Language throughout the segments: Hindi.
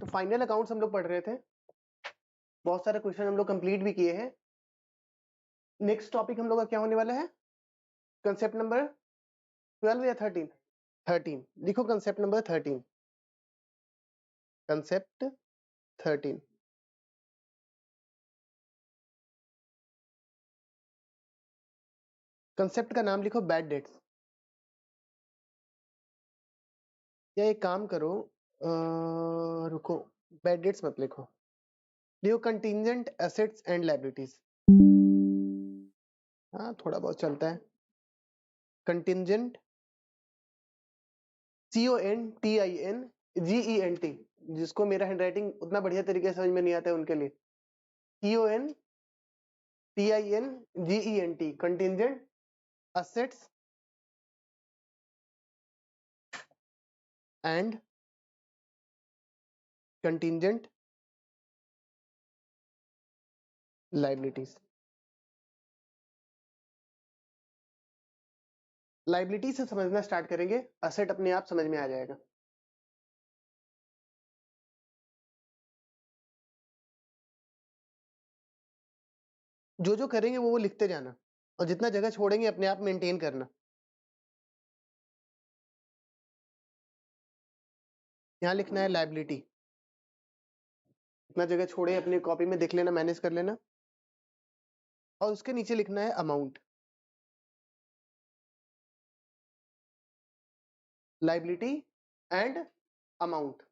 फाइनल अकाउंट्स हम लोग पढ़ रहे थे, बहुत सारे क्वेश्चन हम लोग कंप्लीट भी किए हैं। नेक्स्ट टॉपिक हम लोग का क्या होने वाला है? कंसेप्ट नंबर 12 या 13? 13 लिखो, कंसेप्ट नंबर 13। कंसेप्ट 13 कंसेप्ट का नाम लिखो बैड डेट्स। या एक काम करो, रुको, बैड डेट्स मत लिखो, लिखो कंटिंजेंट एसेट्स एंड लायबिलिटीज। हाँ थोड़ा बहुत चलता है। कंटिंजेंट, CONTINGENT, जिसको मेरा हैंडराइटिंग उतना बढ़िया तरीके से समझ में नहीं आता है उनके लिए, CONTINGENT, contingent assets and contingent liabilities। Liability से समझना स्टार्ट करेंगे, असेट अपने आप समझ में आ जाएगा। जो जो करेंगे वो लिखते जाना, और जितना जगह छोड़ेंगे अपने आप मेंटेन करना। यहाँ लिखना है लाइबिलिटी, इतना जगह छोड़े अपनी कॉपी में देख लेना, मैनेज कर लेना। और उसके नीचे लिखना है अमाउंट, लाइबिलिटी एंड अमाउंट।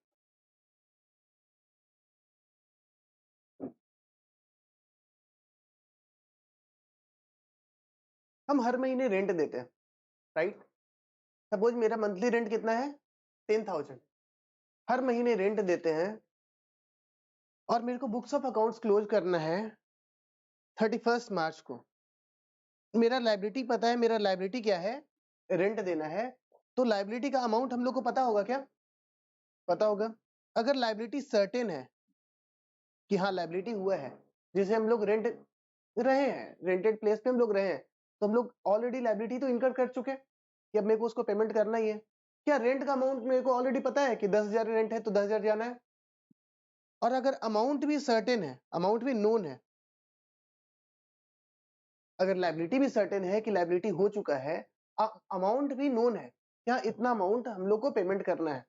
हम हर महीने रेंट देते हैं, राइट? सपोज मेरा मंथली रेंट कितना है? 10,000। हर महीने रेंट देते हैं, और मेरे को बुक्स ऑफ अकाउंट्स क्लोज करना है 31 मार्च को। मेरा लाइबिलिटी पता है, मेरा लाइबिलिटी क्या है? रेंट देना है। तो लाइबिलिटी का अमाउंट हम लोग को पता होगा क्या? पता होगा। अगर लाइबिलिटी सर्टेन है कि हाँ लाइबिलिटी हुआ है, जिसे हम लोग रेंट रहे हैं, रेंटेड प्लेस पे हम लोग रहे हैं, तो हम लोग ऑलरेडी लाइबिलिटी तो इनकर कर चुके हैं कि अब मेरे को उसको पेमेंट करना ही है। क्या रेंट का अमाउंट मेरे को ऑलरेडी पता है कि 10,000 रेंट है तो 10,000 जाना है? और अगर अमाउंट भी सर्टेन है, अमाउंट भी नोन है, अगर लाइबिलिटी भी सर्टेन है कि लाइबिलिटी हो चुका है, अमाउंट भी नोन है, क्या इतना अमाउंट हम लोग को पेमेंट करना है,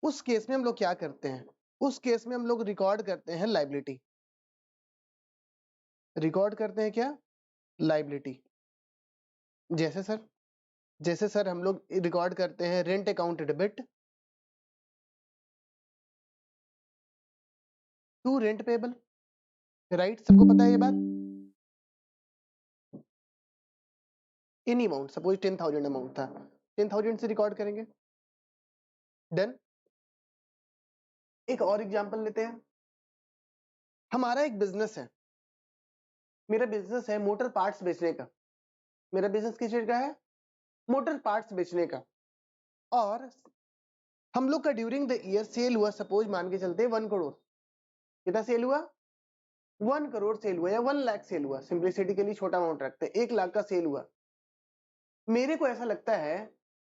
उस केस में हम लोग क्या करते हैं? उस केस में हम लोग रिकॉर्ड करते हैं लाइबिलिटी। रिकॉर्ड करते हैं क्या? लाइबिलिटी। जैसे सर हम लोग रिकॉर्ड करते हैं rent account debit to rent payable, right? सबको पता है ये बात। एनी अमाउंट, सपोज 10,000 अमाउंट था, 10,000 से रिकॉर्ड करेंगे। डन। एक और एग्जांपल लेते हैं। हमारा एक बिजनेस है, मेरा बिजनेस है मोटर पार्ट्स बेचने का। मेरा बिजनेस किस चीज का है? मोटर पार्ट्स बेचने का। और हम लोग का ड्यूरिंग द ईयर सेल हुआ, सपोज मान के चलते 1 करोड़। कितना सेल हुआ? 1 करोड़ सेल हुआ, या 1 लाख सेल हुआ, सिंप्लिसिटी के लिए छोटा अमाउंट रखते हैं, 1 लाख का सेल हुआ। मेरे को ऐसा लगता है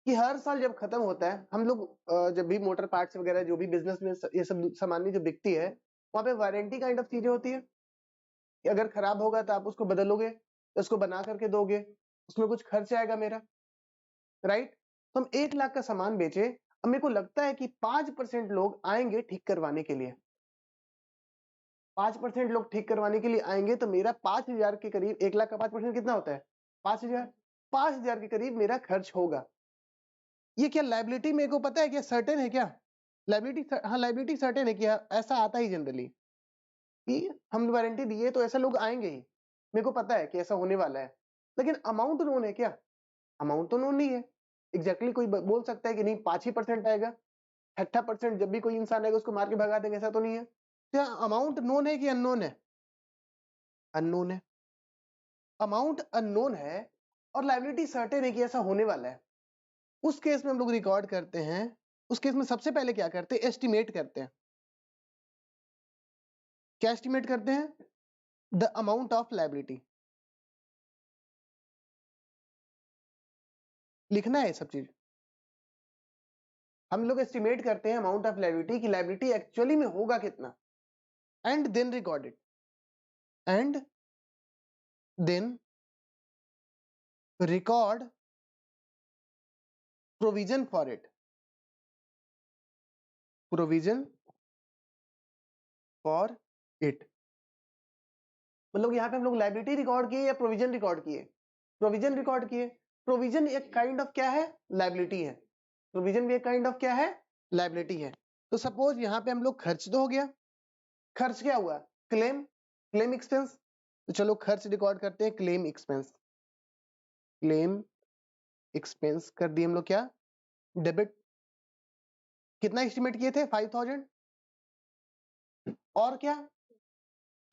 कि हर साल जब खत्म होता है, हम लोग जब भी मोटर पार्ट्स वगैरह जो भी बिजनेस में ये सब सामान्य जो बिकती है, वहां पे वारंटी काइंड ऑफ चीजें होती है कि अगर खराब होगा तो आप उसको बदलोगे, उसको बना करके दोगे, उसमें कुछ खर्च आएगा मेरा, राइट? तो हम 1 लाख का सामान बेचे, अब मेरे को लगता है कि 5% लोग आएंगे ठीक करवाने के लिए। 5% लोग ठीक करवाने के लिए आएंगे, तो मेरा 5,000 के करीब, 1 लाख का 5% कितना होता है? 5,000। 5,000 के करीब मेरा खर्च होगा। ये क्या लाइबिलिटी मेरे को पता है क्या? सर्टेन है क्या? लाइबिलिटी, हाँ लाइबिलिटी सर्टेन है क्या? ऐसा आता ही जनरली कि हम वारंटी दिए तो ऐसे लोग आएंगे ही, मेरे को पता है कि ऐसा होने वाला है। लेकिन अमाउंट नोन है क्या? अमाउंट तो नोन नहीं है। एग्जैक्टली कोई बोल सकता है कि नहीं 5% आएगा, 60% जब भी कोई इंसान आएगा उसको मार के भगा देंगे, ऐसा तो नहीं है। क्या अमाउंट नोन है कि अननोन है? अननोन है। अमाउंट अननोन है और लाइबिलिटी सर्टेन है कि ऐसा होने वाला है। उस केस में हम लोग रिकॉर्ड करते हैं, उस केस में सबसे पहले क्या करते हैं? एस्टिमेट करते हैं। क्या एस्टिमेट करते हैं? The amount of liability. लिखना है ये सब चीज। हम लोग एस्टिमेट करते हैं अमाउंट ऑफ लायबिलिटी कि लायबिलिटी एक्चुअली में होगा कितना, and then record it, and then record provision for it, provision for it. मतलब यहाँ पे हम लोग लायबिलिटी रिकॉर्ड किए या प्रोविजन रिकॉर्ड किए? प्रोविजन रिकॉर्ड किए। प्रोविजन एक काइंड ऑफ क्या है? लायबिलिटी है। प्रोविजन भी एक काइंड ऑफ क्या है? लायबिलिटी है। तो सपोज यहाँ पे हम लोग खर्च तो हो गया, खर्च क्या हुआ? Claim, claim expense. तो चलो खर्च रिकॉर्ड करते हैं, क्लेम एक्सपेंस, क्लेम एक्सपेंस कर दिए हम लोग क्या? डेबिट। कितना एस्टिमेट किए थे? 5000। और क्या?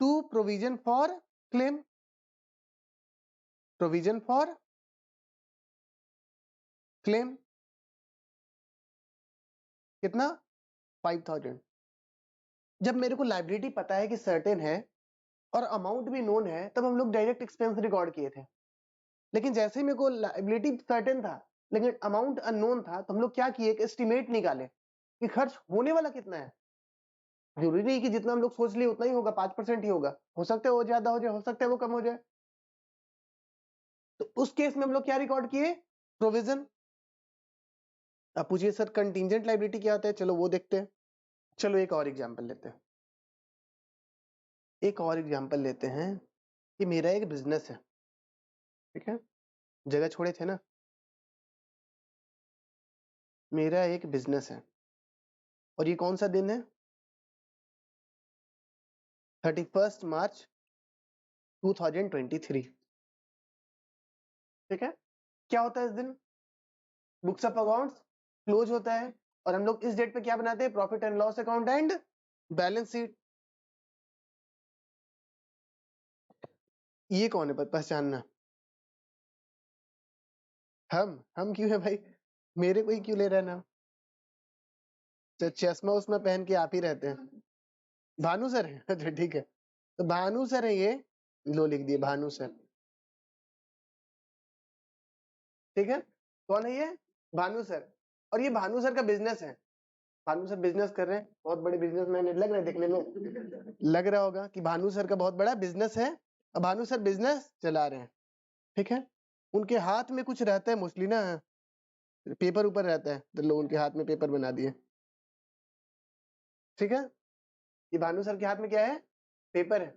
To provision for claim, provision for claim कितना? 5000। जब मेरे को लायबिलिटी पता है कि सर्टेन है और अमाउंट भी नोन है, तब हम लोग डायरेक्ट एक्सपेंस रिकॉर्ड किए थे। लेकिन जैसे ही मेरे को लायबिलिटी सर्टेन था लेकिन अमाउंट अननोन था, तो हम लोग क्या किए? एक एस्टिमेट निकाले कि खर्च होने वाला कितना है। जरूरी नहीं कि जितना हम लोग सोच लिए उतना ही होगा, 5% ही होगा, हो सकता है वो ज्यादा हो जाए, हो सकता है वो कम हो जाए। तो उस केस में हम लोग क्या रिकॉर्ड किए? प्रोविजन। अब पूछिए सर कंटीजेंट लायबिलिटी क्या होता है? चलो वो देखते हैं। चलो एक और एग्जांपल लेते हैं, एक और एग्जांपल लेते हैं कि मेरा एक बिजनेस है, ठीक है, जगह छोड़े थे ना, मेरा एक बिजनेस है और ये कौन सा दिन है? 31 मार्च 2023, ठीक है। क्या होता है इस दिन? बुक्स ऑफ अकाउंट्स क्लोज होता है और हम लोग इस डेट पे क्या बनाते हैं? Profit and loss account and balance sheet. ये कौन है पहचानना? हम क्यों है भाई? मेरे को ही क्यों ले रहा है नाम? चश्मा उस्मा पहन के आप ही रहते हैं। भानु सर है? अच्छा ठीक है, तो भानु सर है ये, लो लिख दिए भानु सर, ठीक है। कौन है ये? भानु सर। और ये भानु सर का बिजनेस है, भानु सर बिजनेस कर रहे हैं, बहुत बड़े बिजनेसमैन लग रहे हैं देखने में, लग रहा होगा कि भानु सर का बहुत बड़ा बिजनेस है और भानु सर बिजनेस चला रहे हैं, ठीक है। उनके हाथ में कुछ रहता है मोस्टली ना, पेपर ऊपर रहता है, तो लोग उनके हाथ में पेपर बना दिए, ठीक है। ये भानु सर के हाथ में क्या है? पेपर है।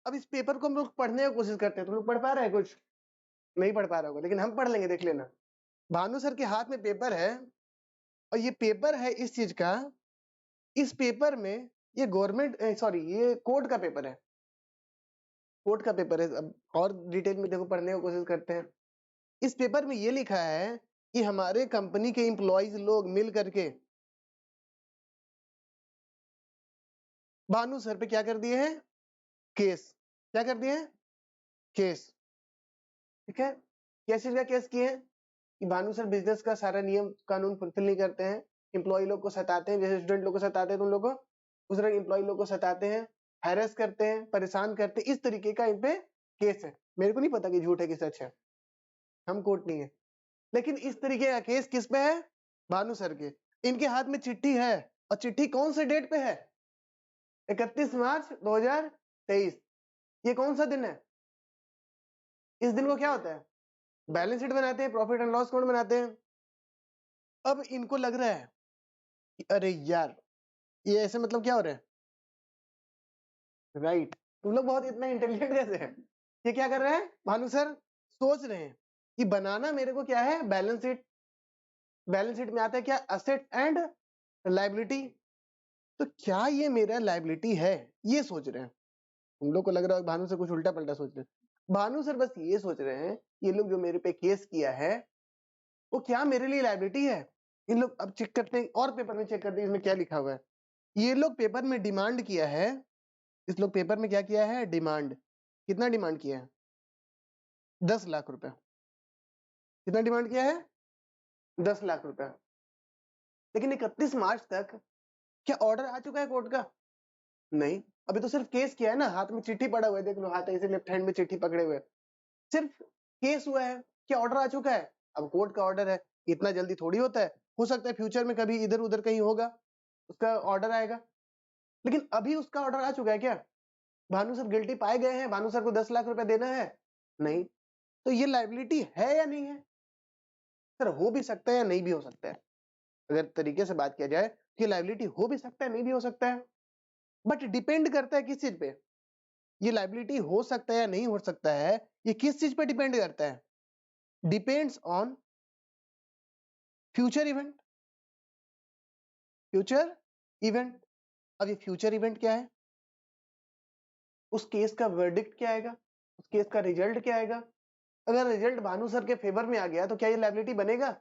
अब इस पेपर को हम लोग पढ़ने की कोशिश करते हैं, तुम लोग पढ़ पा रहे हैं? कुछ नहीं पढ़ पा रहा होगा, लेकिन हम पढ़ लेंगे, देख लेना। भानु सर के हाथ में पेपर है और ये पेपर है इस चीज का, इस पेपर में ये गवर्नमेंट सॉरी ये कोर्ट का पेपर है, कोर्ट का पेपर है। अब और डिटेल में देखो, पढ़ने की कोशिश करते हैं। इस पेपर में ये लिखा है कि हमारे कंपनी के एम्प्लॉइज लोग मिल करके भानु सर पे क्या कर दिए हैं? केस। क्या कर दिए हैं? केस, ठीक है। किस चीज का केस किए हैं? कि भानु सर बिजनेस का सारा नियम कानून फुलफिल नहीं करते हैं, एम्प्लॉय लोग को सताते हैं, जैसे स्टूडेंट लोग को सताते हैं तुम लोग को, उस तरह एम्प्लॉय लोग को सताते हैं, हैरेस करते हैं, परेशान करते हैं, इस तरीके का इन पे केस है। मेरे को नहीं पता कि झूठ है कि सच है, हम कोर्ट नहीं है, लेकिन इस तरीके का केस किस पे है? भानु सर के। इनके हाथ में चिट्ठी है और चिट्ठी कौन से डेट पे है? 31 मार्च 2023। ये कौन सा दिन है? इस दिन को क्या होता है? बैलेंस शीट बनाते हैं, प्रॉफिट एंड लॉस अकाउंट बनाते हैं। अब इनको लग रहा है कि अरे यार ये ऐसे मतलब क्या हो रहा है? राइट, तुम लोग बहुत इतना इंटेलिजेंट कैसे है? ये क्या कर रहे हैं? भानु सर सोच रहे हैं कि बनाना मेरे को क्या है? Balance sheet. बैलेंस शीट में आता है क्या? Asset and liability. तो क्या ये मेरा लायबिलिटी है? ये सोच रहे हैं। तुम लोग को लग रहा है भानु सर कुछ उल्टा पलटा सोच रहे हैं। भानु सर बस ये सोच रहे हैं ये लोग जो मेरे पे केस किया है वो क्या मेरे लिए लायबिलिटी है? इन लोग अब चेक करते हैं और पेपर में चेक करते हैं इसमें क्या लिखा हुआ है। ये लोग पेपर में डिमांड किया है, इस लोग पेपर में क्या किया है? डिमांड। कितना डिमांड किया है? 10 लाख रुपए। कितना डिमांड किया है? 10 लाख रुपए। लेकिन 31 मार्च तक क्या ऑर्डर आ चुका है कोर्ट का? नहीं, अभी तो सिर्फ केस किया है ना, हाथ में चिट्ठी पड़ा हुआ है, देख लो हाथ ऐसे लेफ्ट हैंड में चिट्ठी पकड़े हुए, सिर्फ केस हुआ है। क्या ऑर्डर आ चुका है? अब कोर्ट का ऑर्डर है, इतना जल्दी थोड़ी होता है हो सकता है फ्यूचर में कभी इधर उधर कहीं होगा, उसका ऑर्डर आएगा, लेकिन अभी उसका ऑर्डर आ चुका है क्या? भानु सर गिल्टी पाए गए हैं, भानु सर को 10 लाख रुपए देना है, नहीं, तो ये लायबिलिटी है या नहीं है? सर हो भी सकता है या नहीं भी हो सकता है, अगर तरीके से बात किया जाए कि लायबिलिटी हो भी सकता है, नहीं भी हो सकता है, बट डिपेंड करता है किस चीज पे? ये लायबिलिटी हो सकता है या नहीं हो सकता है, ये किस चीज पे डिपेंड करता है? Depends on future event. Future event, अब ये फ्यूचर इवेंट क्या है? उस केस का वर्डिक्ट क्या आएगा, उस केस का रिजल्ट क्या आएगा? अगर रिजल्ट भानु सर के फेवर में आ गया तो क्या ये लायबिलिटी बनेगा?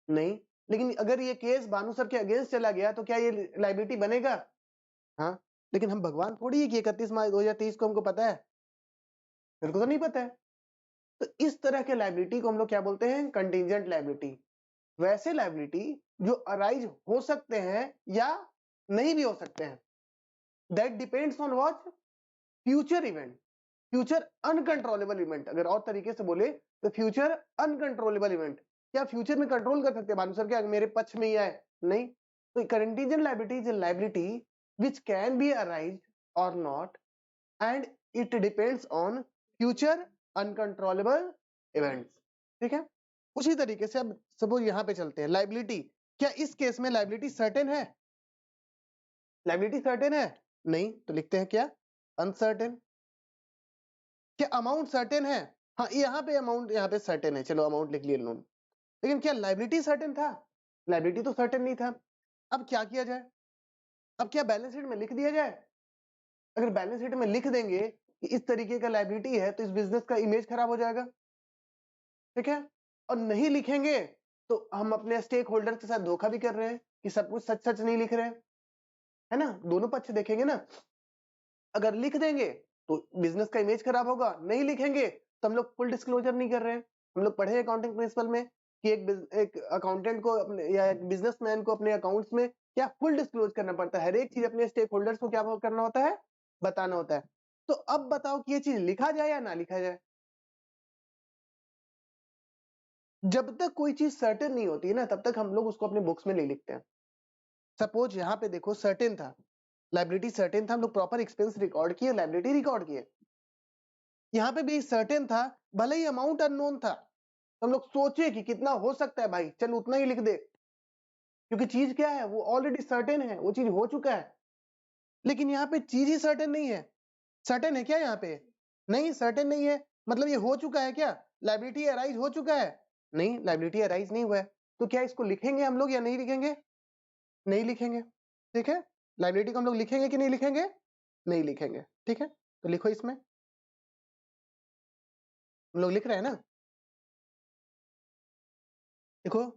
नहीं। लेकिन अगर ये केस भानु सर के अगेंस्ट चला गया तो क्या ये लायबिलिटी बनेगा? हाँ। लेकिन हम भगवान थोड़ी है कि 31 मार्च 2023 को हमको पता है, मेरे को तो नहीं पता है। तो इस तरह के लायबिलिटी को हम लोग क्या बोलते हैं? Contingent liability. वैसे लायबिलिटी जो अराइज हो सकते हैं या नहीं भी हो सकते हैं, that depends on what? Future event, future uncontrollable event. अगर और तरीके से बोले तो फ्यूचर अनकंट्रोलेबल इवेंट। क्या फ्यूचर में कंट्रोल कर सकते हैं भानु सर क्या मेरे पक्ष में ही आए? नहीं। तो contingent liability is a liability which can be arise or not and it depends on future uncontrollable events। ठीक है, उसी तरीके से अब सपोज यहां पे चलते हैं लायबिलिटी। क्या इस केस में लायबिलिटी सर्टेन है? लायबिलिटी सर्टेन है? नहीं, तो लिखते हैं क्या? अनसर्टेन। क्या अमाउंट सर्टेन है? हाँ, यहाँ पे अमाउंट यहाँ पे सर्टेन है, चलो अमाउंट लिख लिए लोन। लेकिन क्या लायबिलिटी सर्टेन था? लायबिलिटी तो सर्टेन नहीं था। अब क्या किया जाए? अब क्या बैलेंस शीट में लिख दिया जाए? अगर बैलेंस शीट में लिख देंगे कि इस तरीके का लायबिलिटी है तो इस बिजनेस का इमेज खराब हो जाएगा, ठीक है? और नहीं लिखेंगे तो हम अपने स्टेक होल्डर के साथ धोखा भी कर रहे हैं कि सब कुछ सच सच नहीं लिख रहे हैं, है ना? दोनों पक्ष देखेंगे ना। अगर लिख देंगे तो बिजनेस का इमेज खराब होगा, नहीं लिखेंगे तो हम लोग फुल डिस्क्लोजर नहीं कर रहे हैं। हम लोग पढ़े अकाउंटिंग प्रिंसिपल में कि एक अकाउंटेंट को अपने या एक बिजनेसमैन को अपने अकाउंट्स में क्या फुल डिस्क्लोज करना पड़ता है, हर एक चीज अपने स्टेक होल्डर्स को क्या करना होता है? बताना होता है। तो अब बताओ कि ये चीज लिखा जाए या ना लिखा जाए? जब तक कोई चीज सर्टेन नहीं होती है ना तब तक हम लोग उसको अपने बुक्स में नहीं लिखते हैं। सपोज यहाँ पे देखो सर्टेन था, लायबिलिटी सर्टेन था, हम लोग प्रॉपर एक्सपेंस रिकॉर्ड किए, लायबिलिटी रिकॉर्ड किए। यहाँ पे भी सर्टेन था, भले ही अमाउंट अननोन था, हम लोग सोचे कि कितना हो सकता है भाई, चल उतना ही लिख दे, क्योंकि चीज क्या है, वो ऑलरेडी सर्टेन है, वो चीज हो चुका है। लेकिन यहाँ पे चीज ही सर्टेन नहीं है। सर्टेन है क्या यहाँ पे? नहीं, सर्टेन नहीं है। मतलब ये हो चुका है क्या? लायबिलिटी अराइज हो चुका है? नहीं, लायबिलिटी अराइज नहीं हुआ है। तो क्या इसको लिखेंगे हम लोग या नहीं लिखेंगे? नहीं लिखेंगे। ठीक है, लायबिलिटी को हम लोग लिखेंगे कि नहीं लिखेंगे? नहीं लिखेंगे। ठीक है, तो लिखो इसमें, हम लोग लिख रहे हैं ना, देखो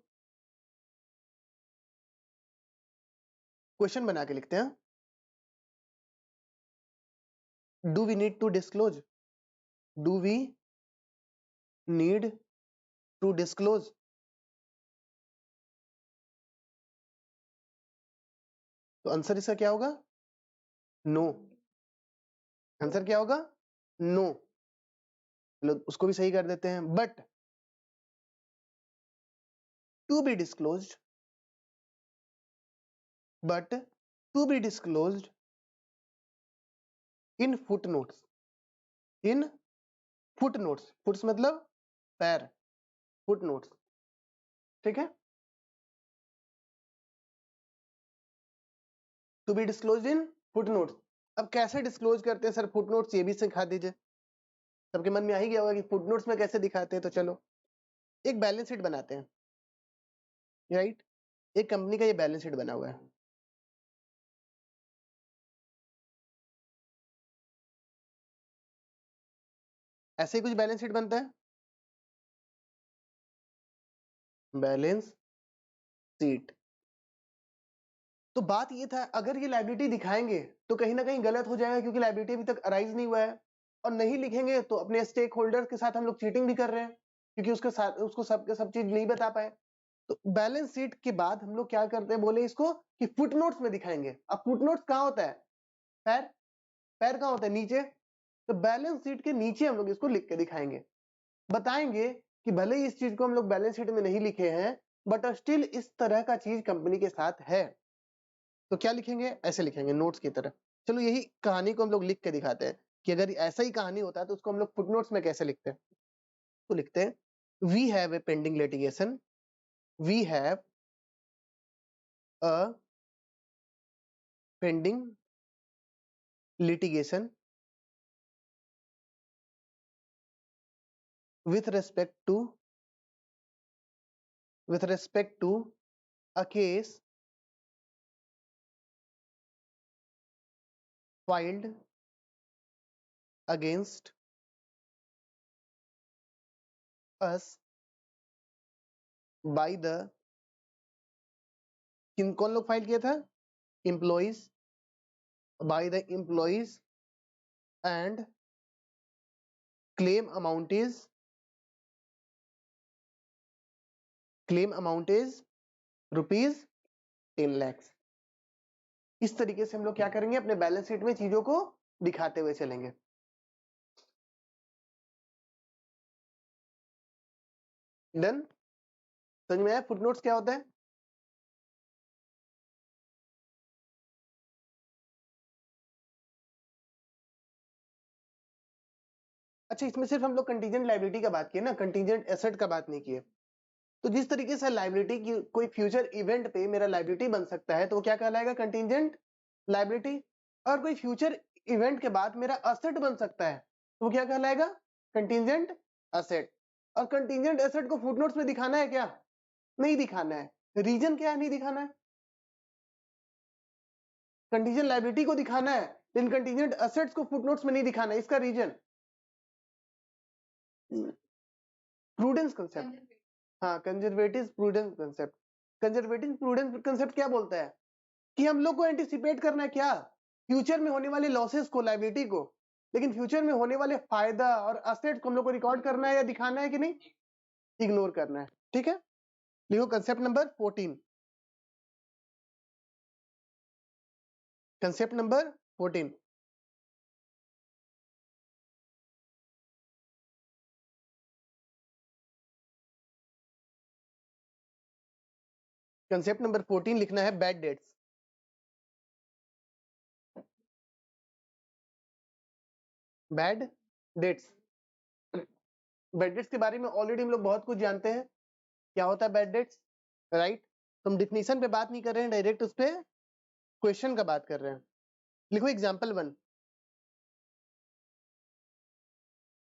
क्वेश्चन बना के लिखते हैं। Do we need to disclose? Do we need to disclose? तो आंसर इसका क्या होगा? नो। आंसर क्या होगा? नो। चलो उसको भी सही कर देते हैं। But to be disclosed, but to be disclosed in footnotes, in footnotes, foots मतलब पैर, footnotes। ठीक है, to be disclosed in footnotes। अब कैसे डिस्क्लोज करते हैं सर फुटनोट्स, ये भी सिखा दीजिए। सबके मन में आ ही गया होगा कि फुटनोट्स में कैसे दिखाते हैं। तो चलो एक बैलेंस शीट बनाते हैं, राइट? एक कंपनी का ये बैलेंस शीट बना हुआ है, ऐसे ही कुछ बैलेंस शीट बनता है, बैलेंस शीट। तो बात ये था, अगर ये लायबिलिटी दिखाएंगे तो कहीं ना कहीं गलत हो जाएगा, क्योंकि लायबिलिटी अभी तक अराइज नहीं हुआ है। और नहीं लिखेंगे तो अपने स्टेक होल्डर के साथ हम लोग चीटिंग भी कर रहे हैं, क्योंकि उसके साथ उसको सब चीज नहीं बता पाए। तो बैलेंस शीट के बाद हम लोग क्या करते हैं, बोले इसको कि फुटनोट्स में दिखाएंगे। अब फुटनोट्स कहाँ होता है? पैर। पैर कहाँ होता है? नीचे। तो बैलेंस शीट के नीचे हम लोग इसको लिख के दिखाएंगे, बताएंगे कि भले ही इस चीज को हम लोग बैलेंस शीट में नहीं लिखे हैं, बट स्टिल इस तरह का चीज कंपनी के साथ है, तो क्या लिखेंगे? ऐसे लिखेंगे नोट्स की तरह। चलो यही कहानी को हम लोग लिख के दिखाते हैं कि अगर ऐसा ही कहानी होता है तो उसको हम लोग फुटनोट्स में कैसे लिखते हैं। तो लिखते हैं we have a pending litigation, we have a pending litigation with respect to a case filed against us by the कौन लोग फाइल किया था? Employees, by the employees, and claim amount is rupees 10 lakhs। इस तरीके से हम लोग क्या करेंगे? अपने बैलेंस शीट में चीजों को दिखाते हुए चलेंगे। डन? समझ में आया फुटनोट्स क्या होता है? अच्छा, इसमें सिर्फ हम लोग कंटीजेंट लायबिलिटी का बात किए ना, कंटीजेंट एसेट का बात नहीं किए। तो जिस तरीके से लायबिलिटी की कोई फ्यूचर इवेंट पे मेरा लायबिलिटी बन सकता है तो वो क्या कहलाएगा? Contingent liability. और कोई फ्यूचर इवेंट के बाद मेरा असेट बन सकता है तो वो क्या कहलाएगा? Contingent asset. और कंटीजेंट एसेट को फुटनोट्स में दिखाना है क्या? नहीं दिखाना है। रीजन क्या है नहीं दिखाना है? कंटीजेंट लायबिलिटी को दिखाना है लेकिन कंटीजेंट असेट्स को फुटनोट्स में नहीं दिखाना है। इसका रीजन प्रूडेंस कंसेप्ट। हाँ, conservative prudence concept. Conservative prudence concept क्या बोलता है कि हम लोग को एंटिसिपेट करना है क्या? फ्यूचर में होने वाले लॉसेस को, लायबिलिटी को, लेकिन फ्यूचर में होने वाले फायदा और असेट को हम लोग को रिकॉर्ड करना है या दिखाना है कि नहीं? इग्नोर करना है। ठीक है, लिखो concept number 14। Concept number 14। Concept number 14 लिखना है bad dates. Bad debts. Bad debts के बारे में ऑलरेडी हम लोग बहुत कुछ जानते हैं। क्या होता है बैड डेट्स? राइट। तो हम डिफिनीशन पे बात नहीं कर रहे हैं, डायरेक्ट उस पे क्वेश्चन का बात कर रहे हैं। लिखो एग्जाम्पल 1।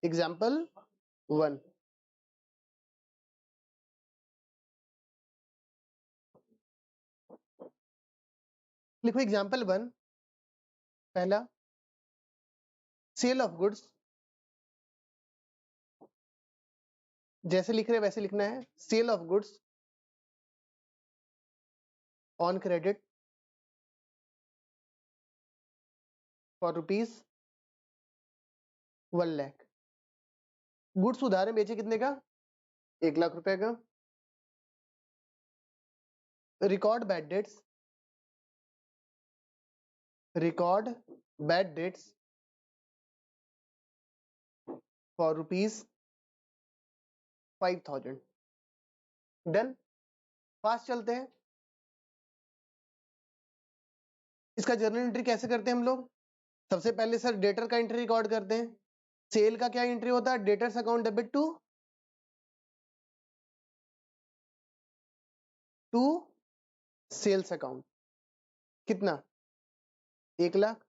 एग्जाम्पल 1। लिखो एग्जाम्पल 1। पहला, सेल ऑफ गुड्स। जैसे लिख रहे हैं वैसे लिखना है। Sale of goods on credit for rupees 1 lakh. Goods उधार में बेचे कितने का? 1 लाख रुपए का। Record bad debts. Record bad debts for rupees 5000। Done? Fast चलते हैं। इसका जर्नल एंट्री कैसे करते हैं हम लोग? सबसे पहले सर डेटर का एंट्री रिकॉर्ड करते हैं। सेल का क्या एंट्री होता है? Debtors account debit to sales account. कितना? 1 लाख।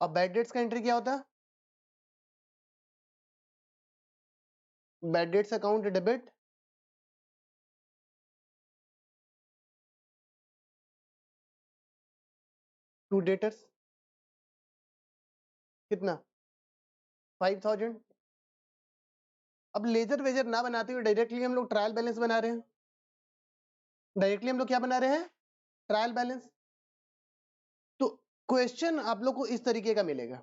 अब बैड डेट्स का एंट्री क्या होता है? Bad debts account debit to debtors. कितना? 5000। अब लेजर वेजर ना बनाते हुए डायरेक्टली हम लोग ट्रायल बैलेंस बना रहे हैं। डायरेक्टली हम लोग क्या बना रहे हैं? Trial balance. तो क्वेश्चन आप लोग को इस तरीके का मिलेगा।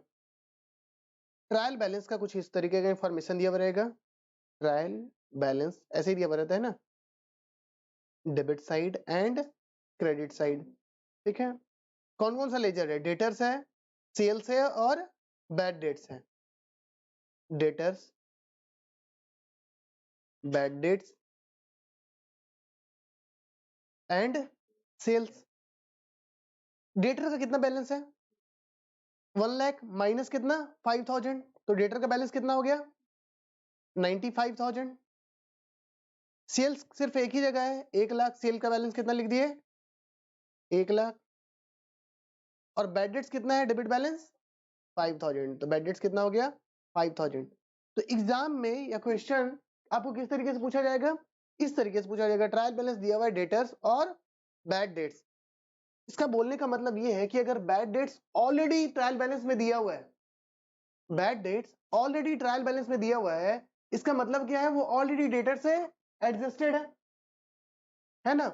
ट्रायल बैलेंस का कुछ इस तरीके का इंफॉर्मेशन दिया हुआ रहेगा। ट्रायल बैलेंस ऐसे ही दिया हुआ रहता है ना, debit side and credit side. ठीक है, कौन कौन सा लेजर है? डेटर्स है, सेल्स है और बैड डेट्स है। Debtors, bad debts and sales. Debtor का कितना बैलेंस है? 1 लाख माइनस कितना 5000, तो डेटर का बैलेंस कितना हो गया 95,000। सेल्स सिर्फ एक ही जगह है 1 लाख, सेल का बैलेंस कितना लिख दिए 1 लाख। और बैड डेट्स कितना है डेबिट बैलेंस 5000, तो बैड डेट्स कितना हो गया 5000। तो एग्जाम में या क्वेश्चन आपको किस तरीके से पूछा जाएगा, इस तरीके से पूछा जाएगा, ट्रायल बैलेंस दिया हुआ है डेटर्स और बैड डेट्स। इसका बोलने का मतलब ये है कि अगर bad debts already trial balance में दिया हुआ है, bad dates already trial balance में दिया हुआ है, इसका मतलब क्या है, वो ऑलरेडी डेटर से एडजस्टेड है ना।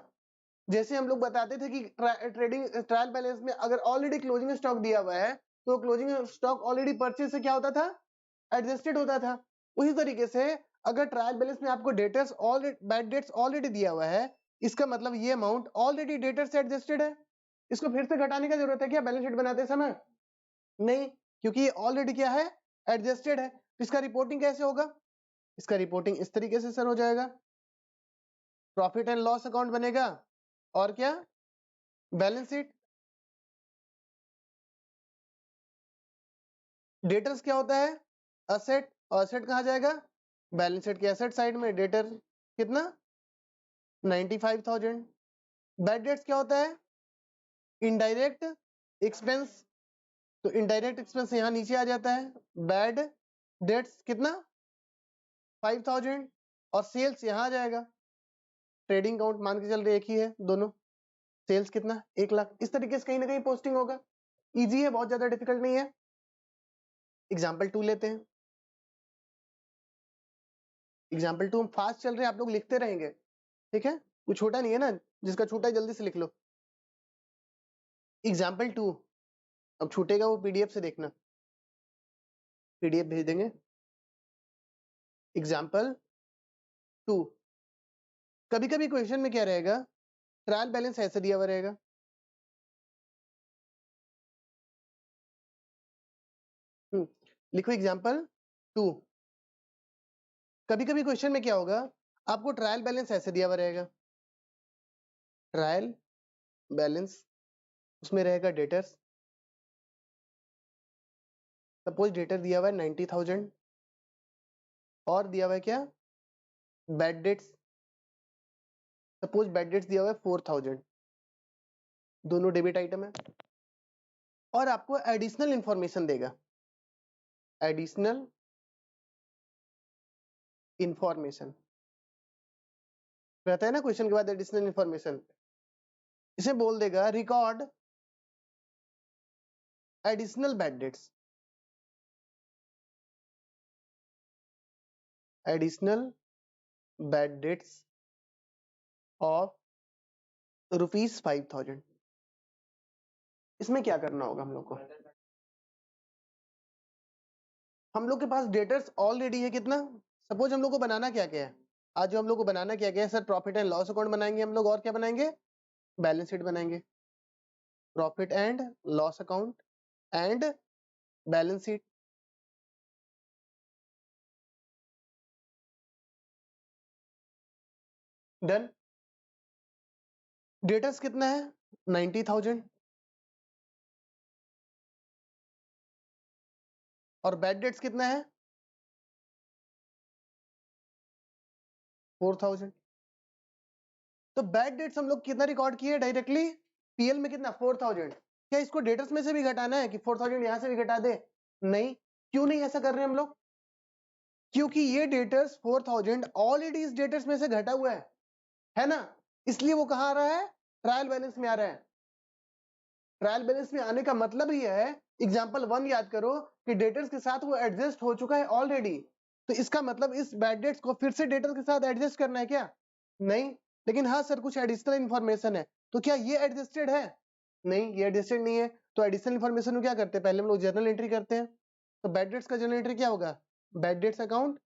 जैसे हम लोग बताते थे कि ट्रेडिंग ट्रायल बैलेंस में अगर ऑलरेडी क्लोजिंग स्टॉक दिया हुआ है तो क्लोजिंग स्टॉक ऑलरेडी परचेज से क्या होता था एडजस्टेड होता था। उसी तरीके से अगर ट्रायल बैलेंस में आपको debtors already bad debts already दिया हुआ है, इसका मतलब ये अमाउंट ऑलरेडी डेटर से एडजस्टेड है। इसको फिर से घटाने का जरूरत है क्या बैलेंस शीट बनाते समय? नहीं, क्योंकि ये ऑलरेडी क्या है एडजस्टेड है। तो इसका रिपोर्टिंग कैसे होगा? इसका रिपोर्टिंग इस तरीके से सर हो जाएगा, प्रॉफिट एंड लॉस अकाउंट बनेगा और क्या बैलेंस शीट। डेटर्स क्या होता है असेट, और असेट कहाँ जाएगा बैलेंस शीट के एसेट साइड में। डेटर कितना 95,000। बैड डेट्स क्या होता है इनडायरेक्ट एक्सपेंस, तो इनडायरेक्ट एक्सपेंस यहाँ नीचे आ जाता है। बैड डेट्स कितना 5000 और सेल्स यहाँ आ जाएगा। ट्रेडिंग अकाउंट मान के चल रहे एक ही है दोनों। सेल्स कितना 1 लाख। इस तरीके से कहीं ना कहीं पोस्टिंग होगा। इजी है, बहुत ज्यादा डिफिकल्ट नहीं है। एग्जाम्पल 2 लेते हैं। एग्जाम्पल 2 हम फास्ट चल रहे हैं, आप लोग लिखते रहेंगे, ठीक है, कुछ छोटा नहीं है ना, जिसका छूटा है जल्दी से लिख लो। एग्जाम्पल 2 अब छूटेगा वो पीडीएफ से देखना, पीडीएफ भेज देंगे। एग्जाम्पल 2 कभी कभी क्वेश्चन में क्या रहेगा ट्रायल बैलेंस ऐसे दिया हुआ रहेगा, लिखो एग्जाम्पल 2। कभी कभी क्वेश्चन में क्या होगा आपको ट्रायल बैलेंस ऐसे दिया हुआ रहेगा, ट्रायल बैलेंस उसमें रहेगा डेटर्स, सपोज डेटर दिया हुआ है 90,000 और दिया हुआ है क्या bad debts, suppose bad debts दिया हुआ है 4,000, दोनों डेबिट आइटम है। और आपको एडिशनल इंफॉर्मेशन देगा, एडिशनल इंफॉर्मेशन रहता है ना क्वेश्चन के बाद एडिशनल इंफॉर्मेशन, इसे बोल देगा record additional bad dates, additional bad dates of ₹5,000। इसमें क्या करना होगा हम लोग को, हम लोग के पास डेटर्स ऑलरेडी है कितना, सपोज हम लोग को बनाना क्या क्या है, आज जो हम लोग को बनाना क्या क्या है sir, profit and loss account बनाएंगे हम लोग, और क्या बनाएंगे बैलेंस शीट बनाएंगे, profit and loss account and balance sheet. Done. Debtors कितना है 90,000 और बैड डेट्स कितना है 4,000। तो बैड डेट्स हम लोग कितना रिकॉर्ड किए डायरेक्टली पीएल में कितना 4,000। क्या इसको डेटर्स में से भी घटाना है कि 4,000 यहां से भी घटा दे? नहीं। क्यों नहीं ऐसा कर रहे हम लोग, क्योंकि ये डेटर्स 4,000 ऑलरेडी इस डेटर्स में से घटा हुआ है ना, इसलिए वो कहां आ रहा है ट्रायल बैलेंस में आ रहा है। ट्रायल बैलेंस में आने का मतलब ही है, एग्जांपल 1 याद करो कि डेटर्स के साथ वो एडजस्ट हो चुका है ऑलरेडी, तो इसका मतलब इस बैड डेट्स को फिर से डेटर के साथ एडजस्ट करना है क्या? नहीं। लेकिन हाँ सर कुछ एडिशनल इन्फॉर्मेशन है, तो क्या ये एडजस्टेड है? नहीं, ये एडजस्टेड नहीं है। तो एडिशनल इन्फॉर्मेशन को क्या करते हैं, पहले हम लोग जर्नल एंट्री करते हैं। तो बैड डेट्स का जर्नल एंट्री क्या होगा, bad debts account,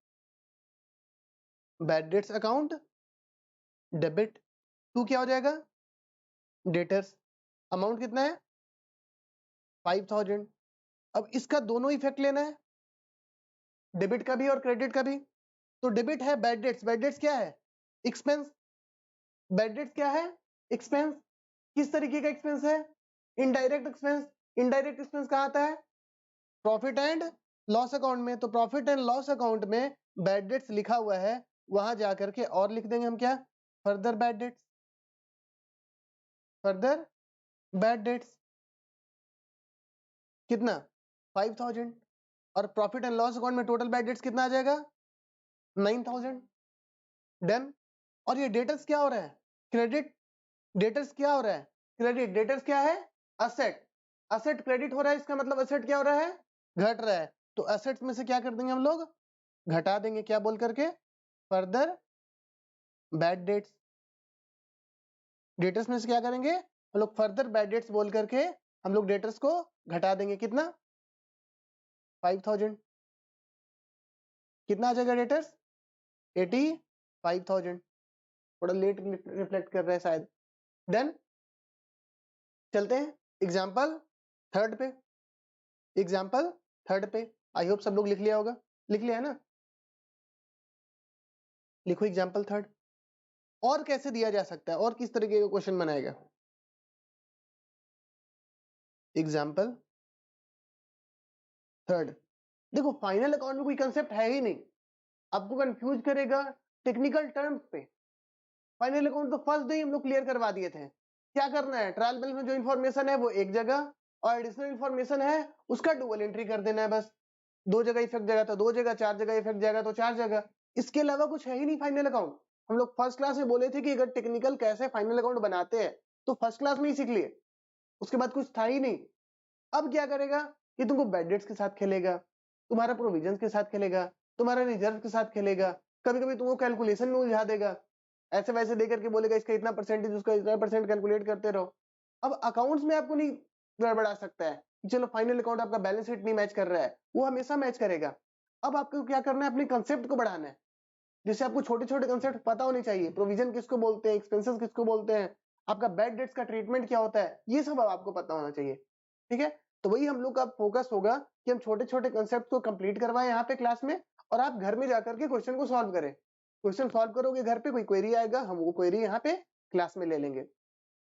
bad debts account debit to क्या हो जाएगा डेटर्स, अमाउंट कितना है 5,000। अब इसका दोनों इफेक्ट लेना है, डेबिट का भी और क्रेडिट का भी। तो डेबिट है बैड डेट्स, बैड डेट्स क्या है एक्सपेंस, बैड डेट्स क्या है एक्सपेंस किस तरीके का एक्सपेंस है? Indirect expense. इनडायरेक्ट एक्सपेंस कहाँ आता है? प्रॉफिट एंड लॉस अकाउंट में। तो प्रॉफिट एंड लॉस अकाउंट में बैड डेट्स लिखा हुआ है, वहां जाकर के और लिख देंगे हम क्या? Further bad debts. Further bad debts कितना? 5000। और प्रॉफिट एंड लॉस अकाउंट में टोटल बैड डेट्स कितना आ जाएगा? 9000। डन। और ये डेटर्स क्या हो रहा है? क्रेडिट। डेटर्स क्या हो रहा है? क्रेडिट। डेटर्स क्या है? असेट। असेट क्रेडिट हो रहा है, इसका मतलब असेट क्या हो रहा है? घट रहा है। तो असेट्स में से क्या कर देंगे हम लोग? घटा देंगे। क्या बोल करके? Further bad debts. डेटर्स में से क्या करेंगे हम लोग? फर्दर बैड डेट्स बोल करके हम लोग डेटर्स को घटा देंगे। कितना? 5000। कितना आ जाएगा डेटर्स? 85,000। थोड़ा लेट रिफ्लेक्ट कर रहा है शायद। डन। चलते हैं एग्जाम्पल थर्ड पे। एग्जाम्पल थर्ड पे आई होप सब लोग लिख लिया होगा। लिख लिया है ना? लिखो एग्जाम्पल थर्ड। और कैसे दिया जा सकता है, और किस तरीके का क्वेश्चन बनाएगा? Example third. देखो फाइनल अकाउंट में कोई कंसेप्ट है ही नहीं, आपको कंफ्यूज करेगा टेक्निकल टर्म्स पे। फाइनल अकाउंट तो फर्स्ट डे हम लोग क्लियर करवा दिए थे। क्या करना है? ट्रायल बैलेंस में जो इन्फॉर्मेशन है वो एक जगह, और एडिशनल इन्फॉर्मेशन है उसका डुअल एंट्री कर देना है बस। दो जगह इफेक्ट जाएगा तो दो जगह, चार जगह इफेक्ट जाएगा तो चार जगह। इसके अलावा कुछ है ही नहीं फाइनल अकाउंट। हम लोग फर्स्ट क्लास में बोले थे कि अगर टेक्निकल कैसे फाइनल अकाउंट बनाते हैं तो फर्स्ट क्लास में ही सीख लिए, उसके बाद कुछ था ही नहीं। अब क्या करेगा कि तुमको बैड डेट्स के साथ खेलेगा, तुम्हारा प्रोविजन के साथ खेलेगा, तुम्हारा रिजर्व के साथ खेलेगा, कभी कभी तुमको कैलकुलेशन में उलझा देगा, ऐसे वैसे देकर के बोलेगा इसका इतना परसेंटेज उसका इतना परसेंट कैलकुलेट करते रहो। अब अकाउंट्स में आपको नहीं गड़बड़ा सकता है कि चलो फाइनल अकाउंट आपका बैलेंस शीट नहीं मैच कर रहा है, वो हमेशा मैच करेगा। अब आपको क्या करना है? अपने कंसेप्ट को बढ़ाना है, जिससे आपको छोटे छोटे कंसेप्ट पता होने चाहिए। प्रोविजन किसको बोलते हैं, एक्सपेंसेस किसको बोलते हैं, आपका बैड डेट्स का ट्रीटमेंट क्या होता है, ये सब अब आपको पता होना चाहिए। ठीक है, तो वही हम लोग का फोकस होगा कि हम छोटे छोटे कंसेप्ट को कंप्लीट करवाएं यहाँ पे क्लास में, और आप घर में जाकर के क्वेश्चन को सॉल्व करें। क्वेश्चन सॉल्व करोगे घर पे, कोई क्वेरी आएगा, हम वो क्वेरी यहाँ पे क्लास में ले लेंगे।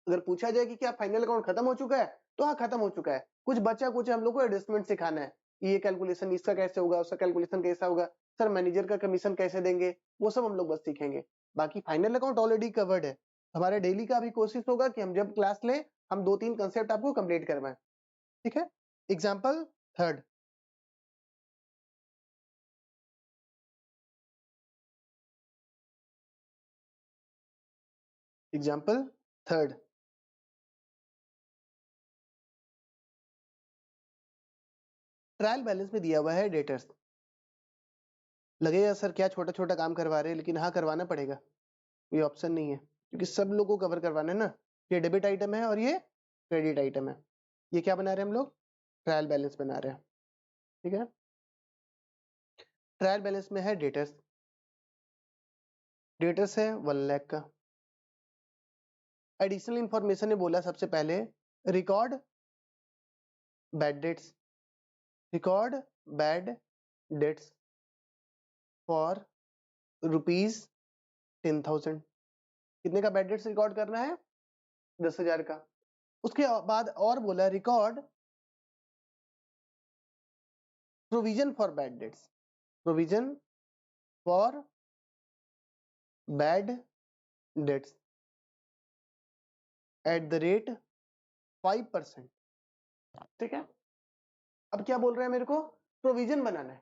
अगर पूछा जाए कि क्या फाइनल अकाउंट खत्म हो चुका है, तो हाँ खत्म हो चुका है, कुछ बचा कुछ हम लोग को एडजस्टमेंट सिखाना है। ये कैलकुलेशन इसका कैसे होगा, उसका कैलकुलेशन कैसा होगा, सर मैनेजर का कमीशन कैसे देंगे, वो सब हम लोग बस सीखेंगे। बाकी फाइनल अकाउंट ऑलरेडी कवर्ड है। हमारे डेली का भी कोशिश होगा कि हम जब क्लास लें हम 2-3 कंसेप्ट आपको कंप्लीट करवाएं। ठीक है, example third. Example third. Trial balance में दिया हुआ है डेटर्स। लगेगा सर क्या छोटा छोटा काम करवा रहे हैं, लेकिन हाँ करवाना पड़ेगा, कोई ऑप्शन नहीं है, क्योंकि सब लोगों को कवर करवाना है ना। ये डेबिट आइटम है और ये क्रेडिट आइटम है। ये क्या बना रहे हैं हम लोग? ट्रायल बैलेंस बना रहे हैं। ठीक है, ट्रायल बैलेंस में है डेटर्स। डेटर्स है 1 लाख का। एडिशनल इंफॉर्मेशन ने बोला सबसे पहले record bad debts. Record bad debts for ₹10,000। कितने का बैड डेट्स रिकॉर्ड करना है? 10,000 का। उसके बाद और बोला record provision for bad debts. Provision for bad debts at the rate 5%। ठीक है, अब क्या बोल रहे हैं मेरे को? प्रोविजन बनाना है।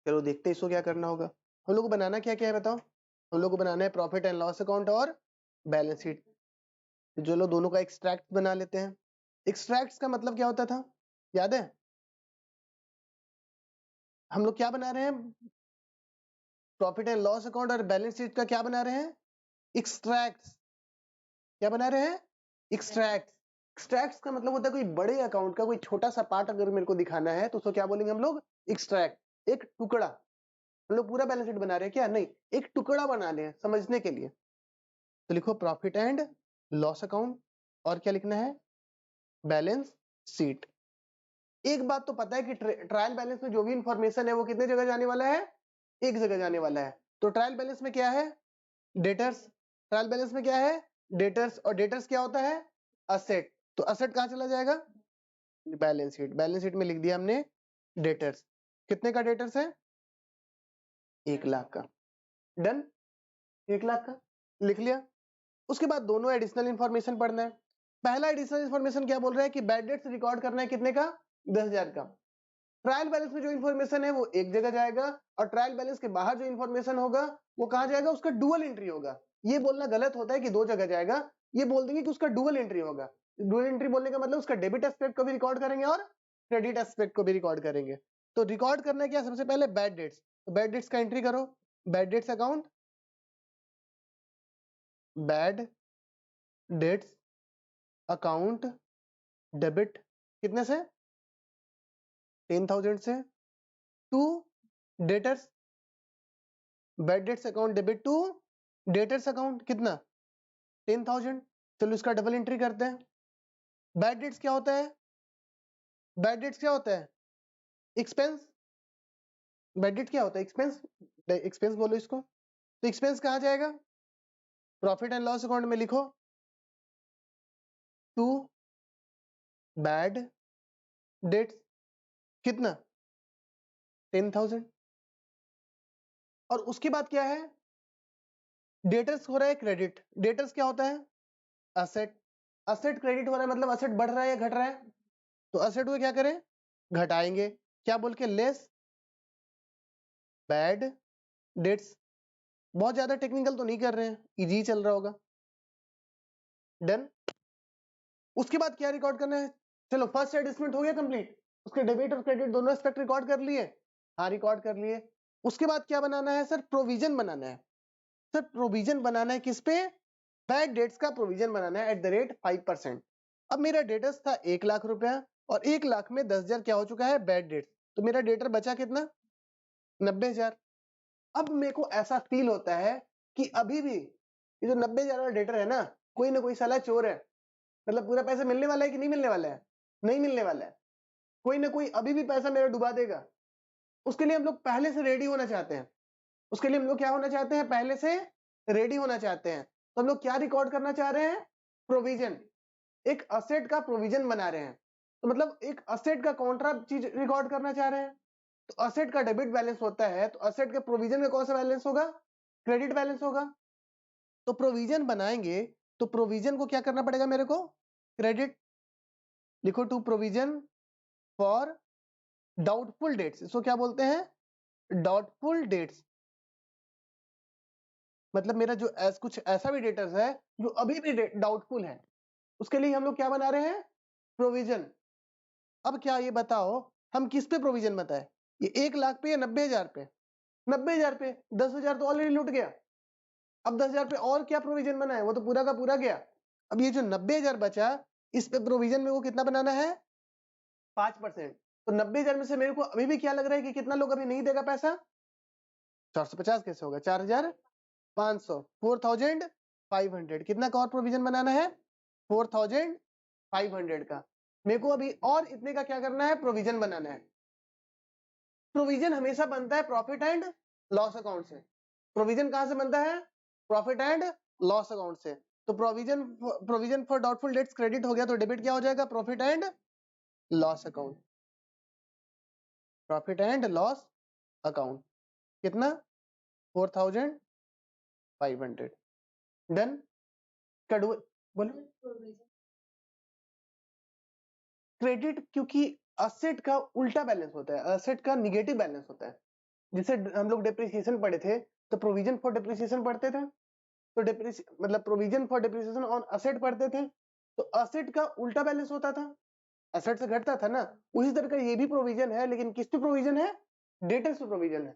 चलो देखते हैं इसको क्या करना होगा। हम लोग को बनाना क्या क्या है बताओ? हम लोग को बनाना है प्रॉफिट एंड लॉस अकाउंट और बैलेंस शीट। जो लोग दोनों का एक्सट्रैक्ट बना लेते हैं। एक्सट्रैक्ट्स का मतलब क्या होता था, याद है? हम लोग क्या बना रहे हैं? प्रॉफिट एंड लॉस अकाउंट और बैलेंस शीट का क्या बना रहे हैं? एक्सट्रैक्ट्स। क्या बना रहे हैं? एक्सट्रैक्ट्स। एक्सट्रैक्ट्स का मतलब होता है कोई बड़े अकाउंट का कोई छोटा सा पार्ट अगर मेरे को दिखाना है तो उसको क्या बोलेंगे हम लोग? एक्सट्रैक्ट। एक टुकड़ा। हम लोग पूरा बैलेंस शीट बना रहे हैं क्या? नहीं, एक टुकड़ा बना रहे हैं समझने के लिए। तो लिखो प्रॉफिट एंड लॉस अकाउंट, और क्या लिखना है? Balance sheet. एक बात तो पता है कि ट्रायल बैलेंस में जो भी इंफॉर्मेशन है वो कितने जगह जाने वाला है? एक जगह जाने वाला है। तो ट्रायल बैलेंस में क्या है? डेटर्स। ट्रायल बैलेंस में क्या है, डेटर्स, और डेटर्स क्या होता है, असेट। तो असेट कहाँ चला जाएगा, बैलेंस शीट। बैलेंस शीट में लिख दिया हमने डेटर्स। कितने का डेटर्स है, 1 लाख का। डन, 1 लाख का लिख लिया। उसके बाद दोनों एडिशनल इंफॉर्मेशन पढ़ना है। पहला एडिशनल इंफॉर्मेशन क्या बोल रहा है कि बैड डेट्स रिकॉर्ड करना है कितने का, 10,000 का। ट्रायल बैलेंस में जो इन्फॉर्मेशन है वो एक जगह जाएगा, और ट्रायल बैलेंस के बाहर जो इन्फॉर्मेशन होगा वो कहाँ जाएगा, उसका डुअल एंट्री होगा। ये बोलना गलत होता है कि 2 जगह जाएगा, ये बोल देंगे कि उसका डुअल एंट्री होगा। डुअल एंट्री बोलने का मतलब उसका डेबिट एस्पेक्ट को भी रिकॉर्ड करेंगे और क्रेडिट एस्पेक्ट को भी रिकॉर्ड करेंगे। तो रिकॉर्ड करना क्या, सबसे पहले बैड डेट्स। तो बैड डेट्स का एंट्री करो, bad debts account, bad debts account debit कितने से, 10,000 से, to debtors, bad debts account debit to debtors account कितना, 10,000। चलो इसका डबल एंट्री करते हैं। बैड डेट्स क्या होता है, बैड डेट्स क्या होता है, एक्सपेंस। बैड डेट क्या होता है, एक्सपेंस। एक्सपेंस बोलो इसको। तो एक्सपेंस कहाँ जाएगा, प्रॉफिट एंड लॉस अकाउंट में लिखो, टू बैड डेट्स कितना, 10,000। और उसके बाद क्या है, डेटर्स हो रहा है क्रेडिट। डेटर्स क्या होता है, असेट। असेट क्रेडिट हो रहा है, मतलब असेट बढ़ रहा है या घट रहा है, तो असेट को क्या करें, घटाएंगे, क्या बोल के, लेस बैड डेट्स। बहुत ज्यादा टेक्निकल तो नहीं कर रहे हैं, इजी चल रहा होगा। डन। उसके बाद क्या रिकॉर्ड करना है, चलो फर्स्ट एडजस्टमेंट हो गया कंप्लीट, उसके डेबिट और क्रेडिट दोनों एस्पेक्ट रिकॉर्ड कर लिए, हाँ रिकॉर्ड कर लिए। उसके बाद क्या बनाना है सर, प्रोविजन बनाना है। सर प्रोविजन बनाना है किस पे, बैड डेट्स का प्रोविजन बनाना है @ 5%। अब मेरा डेटर्स था 1 लाख रुपया, और 1 लाख में 10,000 क्या हो चुका है, बैड डेट्स। तो मेरा डेटर बचा कितना, 90,000। अब मेरे को ऐसा फील होता है कि अभी भी ये जो 90,000 वाला डेटर है ना, कोई ना कोई साला चोर है। मतलब पूरा पैसा मिलने वाला है कि नहीं मिलने वाला है, नहीं मिलने वाला है, कोई ना कोई अभी भी पैसा मेरा डुबा देगा। उसके लिए हम लोग पहले से रेडी होना चाहते हैं। उसके लिए हम लोग क्या होना चाहते हैं, पहले से रेडी होना चाहते हैं। तो हम लोग क्या रिकॉर्ड करना चाह रहे हैं, प्रोविजन। एक असेट का प्रोविजन बना रहे हैं, तो मतलब एक असेट का कॉन्ट्रा चीज रिकॉर्ड करना चाह रहे हैं। तो असेट का डेबिट बैलेंस होता है, तो असेट के प्रोविजन में कौन सा बैलेंस होगा, क्रेडिट बैलेंस होगा। तो प्रोविजन बनाएंगे, तो प्रोविजन को क्या करना पड़ेगा मेरे को, क्रेडिट लिखो, to provision for doubtful debts. इसको क्या बोलते हैं, डाउटफुल डेट्स। मतलब मेरा जो कुछ ऐसा भी डेटर्स है जो अभी भी डाउटफुल है, उसके लिए हम लोग क्या बना रहे हैं, प्रोविजन। अब क्या ये बताओ, हम किस पे प्रोविजन बताए, ये 1 लाख पे या 90,000 पे, 90,000 पे। 10,000 तो ऑलरेडी लूट गया, अब 10,000 पे और क्या प्रोविजन बना है, वो तो पूरा का पूरा गया। अब ये जो 90,000 बचा, इस पे प्रोविजन में वो कितना बनाना है, 5%। तो 90,000 में से मेरे को अभी भी क्या लग रहा है कि कितना लोग अभी नहीं देगा पैसा, 450 कैसे होगा, 4,500, 4,500। कितना का और प्रोविजन बनाना है, 4,500 का। मेरे को अभी और इतने का क्या करना है, प्रोविजन बनाना है। प्रोविजन हमेशा बनता है प्रॉफिट एंड लॉस अकाउंट से। प्रोविजन कहां से बनता है, प्रॉफिट एंड लॉस अकाउंट से। तो provision for doubtful dates credit हो गया, तो डेबिट क्या हो जाएगा, profit and loss account. Profit and loss account कितना, 4,500। डन। बोलो। क्रेडिट, क्योंकि असेट का उल्टा बैलेंस होता है, असेट का निगेटिव बैलेंस होता है। जिसे हम लोग डेप्रिसिएशन पढ़े थे, तो प्रोविजन फॉर डेप्रिसिएशन पढ़ते थे, तो मतलब provision for depreciation on asset पढ़ते थे, तो असेट का उल्टा बैलेंस होता था, असेट से घटता था ना। उसी तरह का ये भी प्रोविजन है, लेकिन किस पे प्रोविजन है, डेटर्स पे प्रोविजन है।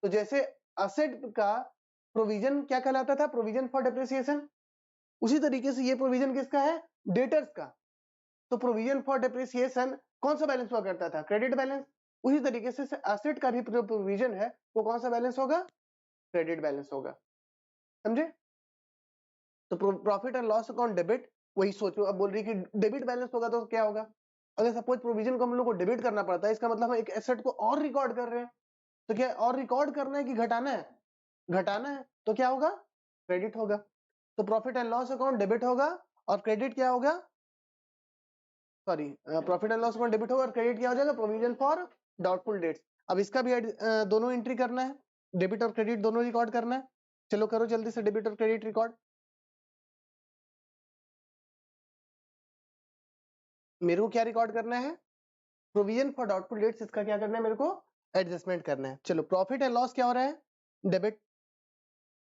तो जैसे असेट का प्रोविजन क्या कहलाता था, प्रोविजन फॉर डेप्रिसिएशन, उसी तरीके से ये प्रोविजन किसका है, डेटर्स का। तो प्रोविजन फॉर डेप्रिसिएशन कौन सा बैलेंस हुआ करता था, क्रेडिट बैलेंस। उसी तरीके से एसेट का भी जो प्रोविजन है वो कौन सा बैलेंस होगा, क्रेडिट बैलेंस होगा। समझे। तो profit and loss account debit, वही सोचो। अब बोल रही कि डेबिट बैलेंस होगा तो क्या होगा, अगर सपोज प्रोविजन को हम लोग को डेबिट करना पड़ता है, इसका मतलब हम एक एसेट को और रिकॉर्ड कर रहे हैं। तो क्या और रिकॉर्ड करना है कि घटाना है, घटाना है, तो क्या होगा, क्रेडिट होगा। तो profit and loss account debit होगा और क्रेडिट क्या होगा, sorry, profit and loss account debit होगा और क्रेडिट क्या हो जाएगा, प्रोविजन फॉर डाउटफुल डेट्स। अब इसका भी दोनों एंट्री करना है, डेबिट और क्रेडिट दोनों रिकॉर्ड करना है। चलो करो जल्दी से डेबिट और क्रेडिट रिकॉर्ड। मेरे को क्या रिकॉर्ड करना है, प्रोविजन फॉर डाउटफुल डेट्स, इसका क्या करना है मेरे को, एडजस्टमेंट करना है। चलो प्रॉफिट एंड लॉस क्या हो रहा है, debit,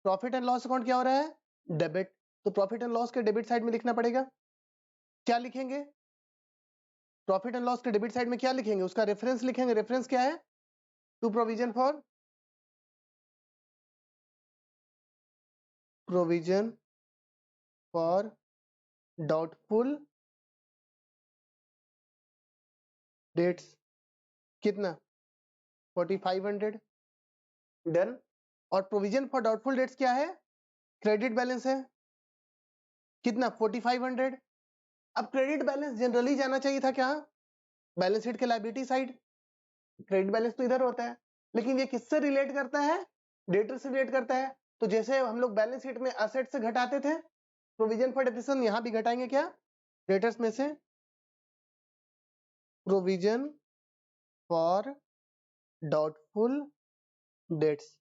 profit and loss account क्या हो रहा है, डेबिट, तो प्रॉफिट एंड लॉस के डेबिट साइड में लिखना पड़ेगा। क्या लिखेंगे, प्रॉफिट एंड लॉस के डेबिट साइड में क्या लिखेंगे, उसका रेफरेंस लिखेंगे। रेफरेंस क्या है, to provision for doubtful debts, कितना 4500, डन। और प्रोविजन फॉर डाउटफुल डेट्स क्या है, क्रेडिट बैलेंस है, कितना 4500। अब क्रेडिट बैलेंस जनरली जाना चाहिए था क्या, बैलेंस शीट के लायबिलिटी साइड, क्रेडिट बैलेंस तो इधर होता है, लेकिन ये किससे रिलेट करता है, डेटर से रिलेट करता है। तो जैसे हम लोग बैलेंस शीट में असेट से घटाते थे, प्रोविजन फॉर डेप्रिसिएशन यहां भी घटाएंगे क्या, डेटर्स में से, प्रोविजन फॉर डाउटफुल डेट्स,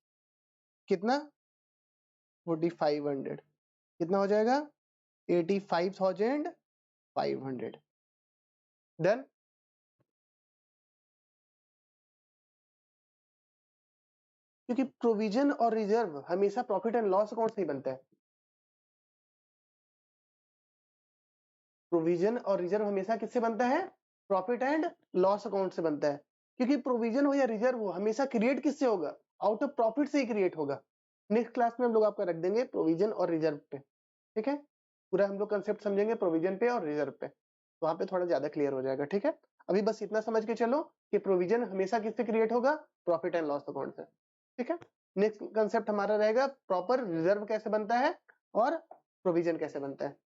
कितना 4500, कितना हो जाएगा 85,500, डन। क्योंकि प्रोविजन और रिजर्व हमेशा प्रॉफिट एंड लॉस अकाउंट से ही बनता है, प्रोविजन और रिजर्व हमेशा किससे बनता है, प्रॉफिट एंड लॉस अकाउंट से बनता है। क्योंकि प्रोविजन हो या रिजर्व हो हमेशा क्रिएट किससे होगा, आउट ऑफ प्रॉफिट से ही क्रिएट होगा। नेक्स्ट क्लास में हम लोग आपका रख देंगे प्रोविजन और रिजर्व पे, ठीक है, पूरा हम लोग कंसेप्ट समझेंगे प्रोविजन पे और रिजर्व पे, तो वहां पे थोड़ा ज्यादा क्लियर हो जाएगा, ठीक है। अभी बस इतना समझ के चलो कि प्रोविजन हमेशा किससे क्रिएट होगा, प्रॉफिट एंड लॉस अकाउंट से, ठीक है। नेक्स्ट कंसेप्ट हमारा रहेगा प्रॉपर रिजर्व कैसे बनता है और प्रोविजन कैसे बनता है।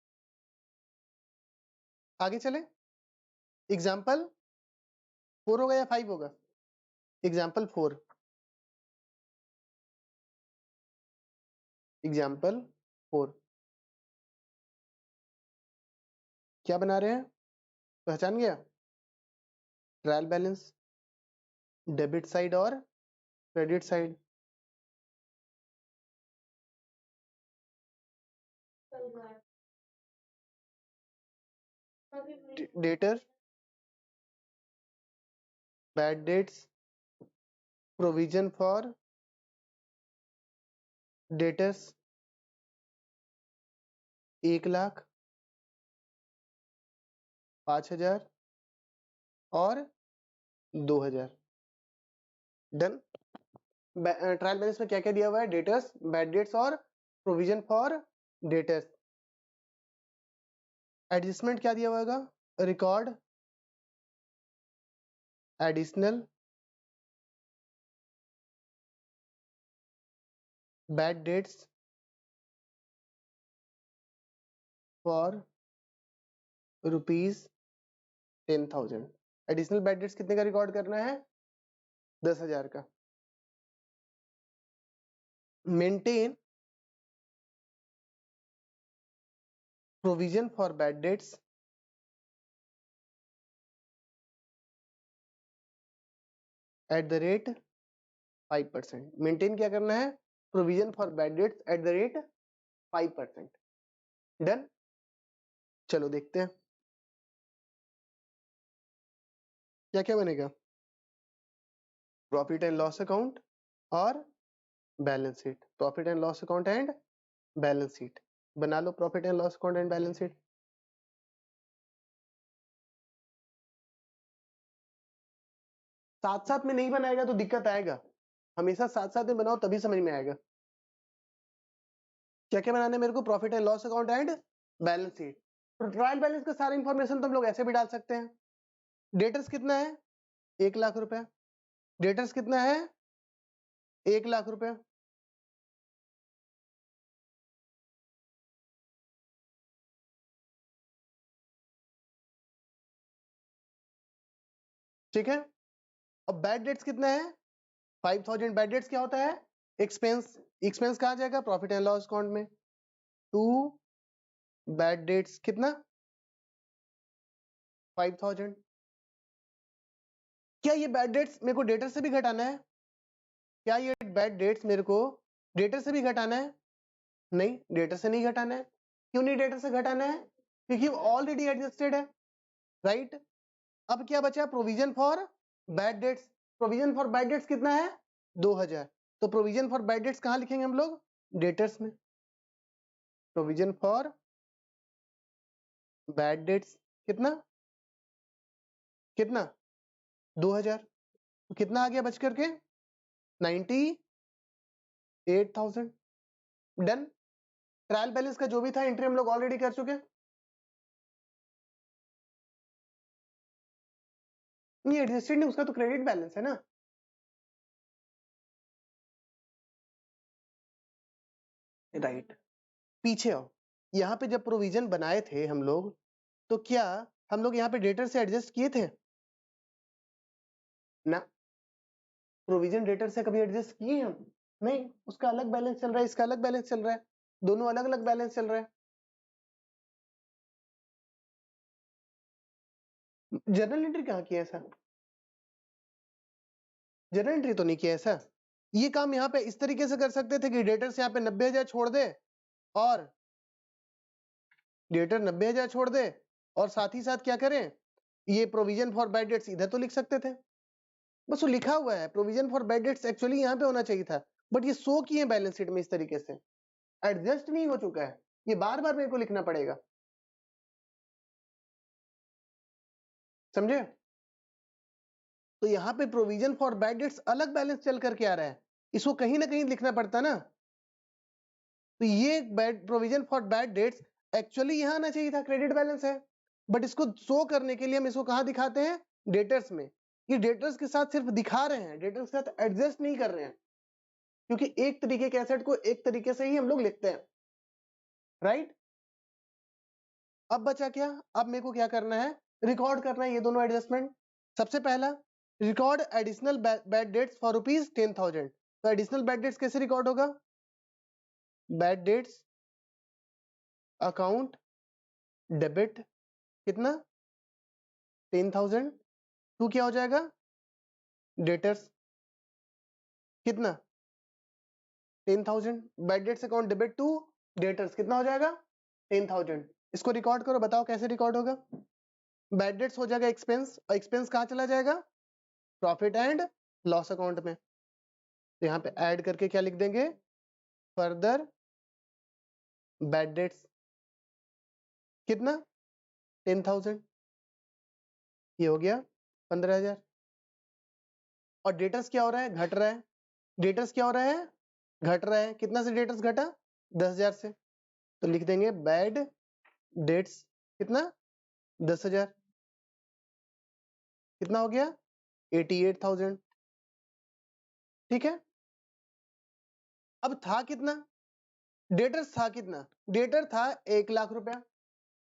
आगे चले, एग्जाम्पल 4 होगा या 5 होगा, एग्जाम्पल 4, एग्जाम्पल 4 क्या बना रहे हैं, पहचान गया, ट्रायल बैलेंस, डेबिट साइड और credit side, debtor, bad debts, provision for debtors 1,00,000, 5,000 और 2,000, डन। ट्रायल बैलेंस में क्या क्या दिया हुआ है, डेटर्स, बैड डेट्स और प्रोविजन फॉर डेटर्स। एडजस्टमेंट क्या दिया हुआ होगा, record additional bad debts for ₹10,000। Additional bad dates कितने का रिकॉर्ड करना है, 10,000 का। Maintain provision for bad debts at the rate 5%। Maintain क्या करना है, provision for bad debts at the rate 5%, done. चलो देखते हैं क्या क्या बनेगा, प्रॉफिट एंड लॉस अकाउंट और balance sheet, profit and loss account and balance sheet बना लो, profit and loss account and balance sheet. साथ साथ में नहीं बनाएगा तो दिक्कत आएगा, हमेशा साथ साथ में बनाओ तभी समझ में आएगा। क्या क्या बनाना है मेरे को, profit and loss account and balance sheet. तो ट्रायल बैलेंस का सारा इंफॉर्मेशन तो हम लोग ऐसे भी डाल सकते हैं। डेटर्स कितना है, 1,00,000 रुपए, डेटर्स कितना है, 1,00,000 रुपए, ठीक है। अब बैड डेट्स कितना है, 5,000। बैड डेट्स क्या होता है, एक्सपेंस, एक्सपेंस कहाँ जाएगा, प्रॉफिट एंड लॉस अकाउंट में। टू बैड डेट्स कितना 5000। क्या ये बैड डेट्स मेरे को डेटर से भी घटाना है? क्या ये बैड डेट्स मेरे को डेटर से भी घटाना है? नहीं, डेटर से नहीं घटाना है। क्यों नहीं डेटर से घटाना है? क्योंकि वो ऑलरेडी एडजस्टेड है, राइट। अब क्या बचा? Provision for bad debts. Provision for bad debts कितना है? 2000। तो प्रोविजन फॉर बैड डेट्स कहां लिखेंगे हम लोग? डेटर्स में। प्रोविजन फॉर बैड डेट्स कितना कितना 2000। तो कितना आ गया बच करके? 98,000। डन। ट्रायल बैलेंस का जो भी था एंट्री हम लोग ऑलरेडी कर चुके। नहीं एडजस्टेड नहीं, उसका तो क्रेडिट बैलेंस है ना। राइट। पीछे आओ। यहाँ पे जब प्रोविजन बनाए थे हम लोग, तो क्या हम लोग यहाँ पे डेटर से एडजस्ट किए थे ना? प्रोविजन डेटर से कभी एडजस्ट किए हम? नहीं, उसका अलग बैलेंस चल रहा है, इसका अलग बैलेंस चल रहा है, दोनों अलग अलग बैलेंस चल रहा है। जर्नल एंट्री कहाँ किया ऐसा? जर्नल एंट्री तो नहीं किया ऐसा। ये काम यहाँ पे इस तरीके से कर सकते थे कि डेटर से यहाँ पे 90,000 छोड़ दे, और डेटर 90,000 छोड़ दे, और साथ ही साथ क्या करें, ये प्रोविजन फॉर बैड डेट्स इधर तो लिख सकते थे। बस वो लिखा हुआ है provision for bad debts, actually यहाँ पे होना चाहिए था, बट ये शो किए बैलेंस शीट में इस तरीके से, एडजस्ट नहीं हो चुका है, ये बार बार मेरे को लिखना पड़ेगा। समझे? तो यहाँ पे प्रोविजन फॉर बैड डेट्स अलग बैलेंस चल करके आ रहा है, इसको कहीं ना कहीं लिखना पड़ता ना। तो ये bad provision for bad debts actually यहाँ आना चाहिए था, क्रेडिट बैलेंस है, बट इसको शो करने के लिए हम इसको कहाँ दिखाते हैं? डेटर्स में। ये डेटर्स के साथ सिर्फ दिखा रहे हैं, डेटर्स के साथ एडजस्ट नहीं कर रहे हैं, क्योंकि एक तरीके के एसेट को एक तरीके से ही हम लोग लिखते हैं, राइट। अब बचा क्या? अब मेरे को क्या करना है? रिकॉर्ड करना है ये दोनों एडजस्टमेंट। सबसे पहला, record additional bad debts for ₹10,000। तो एडिशनल बैड डेट्स कैसे रिकॉर्ड होगा? बैड डेट्स अकाउंट डेबिट कितना 10,000 टू क्या हो जाएगा? डेटर्स कितना 10,000। Bad debts account debit to debtors कितना हो जाएगा? 10,000। इसको रिकॉर्ड करो, बताओ कैसे रिकॉर्ड होगा? बैड डेट्स हो जाएगा एक्सपेंस, और एक्सपेंस कहाँ चला जाएगा? प्रॉफिट एंड लॉस अकाउंट में। तो यहाँ पे ऐड करके क्या लिख देंगे? फर्दर बैड डेट्स कितना 10,000। ये हो गया 15,000। और डेटर्स क्या हो रहा है? घट रहा है। डेटर्स क्या हो रहा है? घट रहा है। कितना से डेटर्स घटा? 10,000 से। तो लिख देंगे बैड डेट्स कितना 10,000। कितना हो गया? 88,000। ठीक है। अब था कितना? डेटर्स था कितना? डेटर था 1,00,000 रुपया,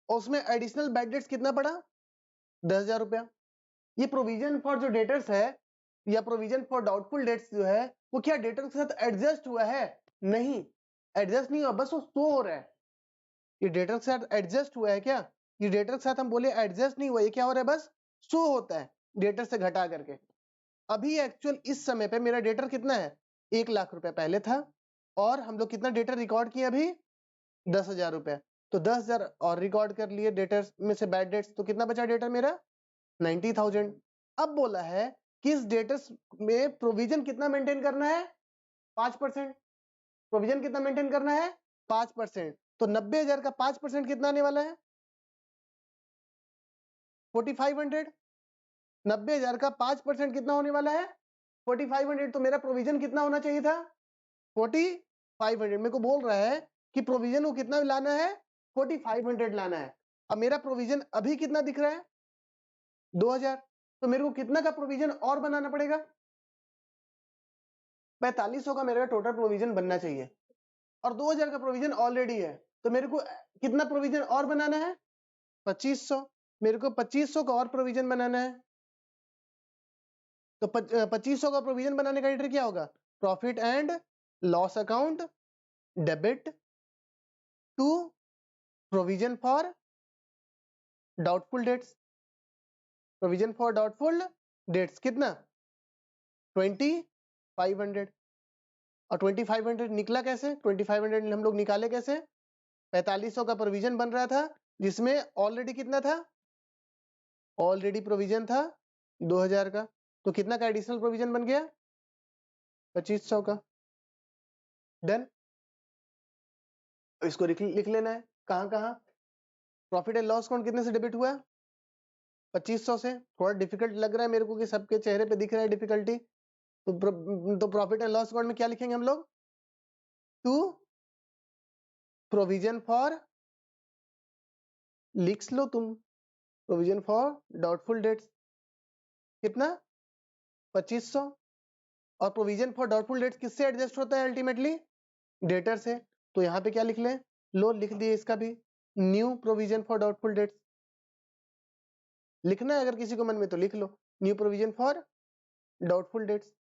और उसमें एडिशनल बैड डेट्स कितना पड़ा? 10,000 रुपया। ये प्रोविजन फॉर जो डेटर्स है, या प्रोविजन फॉर डाउटफुल डेट्स जो है, वो क्या डेटर्स के साथ एडजस्ट हुआ है? नहीं, एडजस्ट नहीं हुआ, बस वो शो हो रहा है। ये डेटर के साथ एडजस्ट हुआ है क्या? ये डेटर के साथ हम बोले एडजस्ट नहीं हुआ, ये क्या हो रहा है? बस शो होता है डेटर से घटा करके। अभी एक्चुअल इस समय पे मेरा डेटर कितना है? 1,00,000 रुपया पहले था, और हम लोग कितना डेटर रिकॉर्ड किए अभी? 10,000 रुपया। तो 10,000 और रिकॉर्ड कर लिए डेटर्स में से बैड डेट्स, तो कितना बचा डेटर मेरा? 90,000। अब बोला है कि इस डेटर्स में प्रोविजन कितना मेंटेन करना है? 5%। प्रोविजन कितना मेंटेन करना है? 5%। तो 90,000 का 5% कितना आने वाला है? 4,500। 90,000 का 5% कितना होने वाला है? 4,500। तो मेरा प्रोविजन कितना होना चाहिए था? 4,500। मेरे को बोल रहा है कि प्रोविजन को कितना लाना है? 4,500 लाना है। अब मेरा प्रोविजन अभी कितना दिख रहा है? 2,000। तो मेरे को कितना का प्रोविजन और बनाना पड़ेगा? 4,500 का मेरा टोटल प्रोविजन बनना चाहिए, और 2,000 का प्रोविजन ऑलरेडी है, तो मेरे को कितना प्रोविजन और बनाना है? 2,500। मेरे को 2,500 का और प्रोविजन बनाना है। तो 2,500 का प्रोविजन बनाने का एंट्री क्या होगा? Profit and loss account debit to provision for doubtful debts, provision for doubtful debts कितना 2500, और 2500 निकला कैसे, 2500 हम लोग निकाले कैसे, 4500 का प्रोविजन बन रहा था जिसमें ऑलरेडी कितना था, ऑलरेडी प्रोविजन था 2000 का, तो कितना का एडिशनल प्रोविजन बन गया 2500 का। डन, इसको लिख लेना है कहां कहां, प्रॉफिट एंड लॉस अकाउंट कितने से डेबिट हुआ 2500 से। थोड़ा डिफिकल्ट लग रहा है मेरे को कि सबके चेहरे पे दिख रहा है डिफिकल्टी, तो प्रॉफिट एंड लॉस अकाउंट में क्या लिखेंगे हम लोग, टू प्रोविजन फॉर, लिख लो तुम, प्रोविजन फॉर डाउटफुल डेट्स कितना 2500, और प्रोविजन फॉर डाउटफुल डेट्स किससे एडजस्ट होता है अल्टीमेटली, डेटर से। तो यहाँ पे क्या लिख लें, लो लिख दिए इसका भी, new provision for doubtful debts. लिखना है अगर किसी को मन में तो लिख लो, new provision for doubtful debts.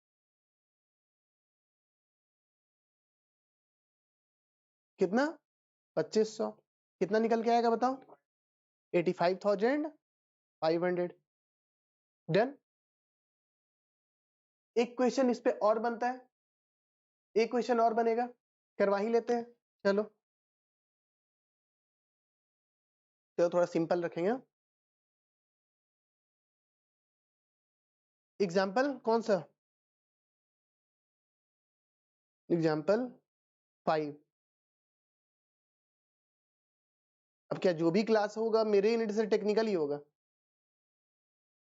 कितना 2500, कितना निकल के आएगा बताओ 85,500। डन, एक क्वेश्चन इस पे और बनता है, एक क्वेश्चन और बनेगा, करवा ही लेते हैं। चलो चलो थोड़ा सिंपल रखेंगे। एग्जाम्पल कौन सा, एग्जाम्पल 5। अब क्या जो भी क्लास होगा मेरे यूनिट से टेक्निकल ही होगा,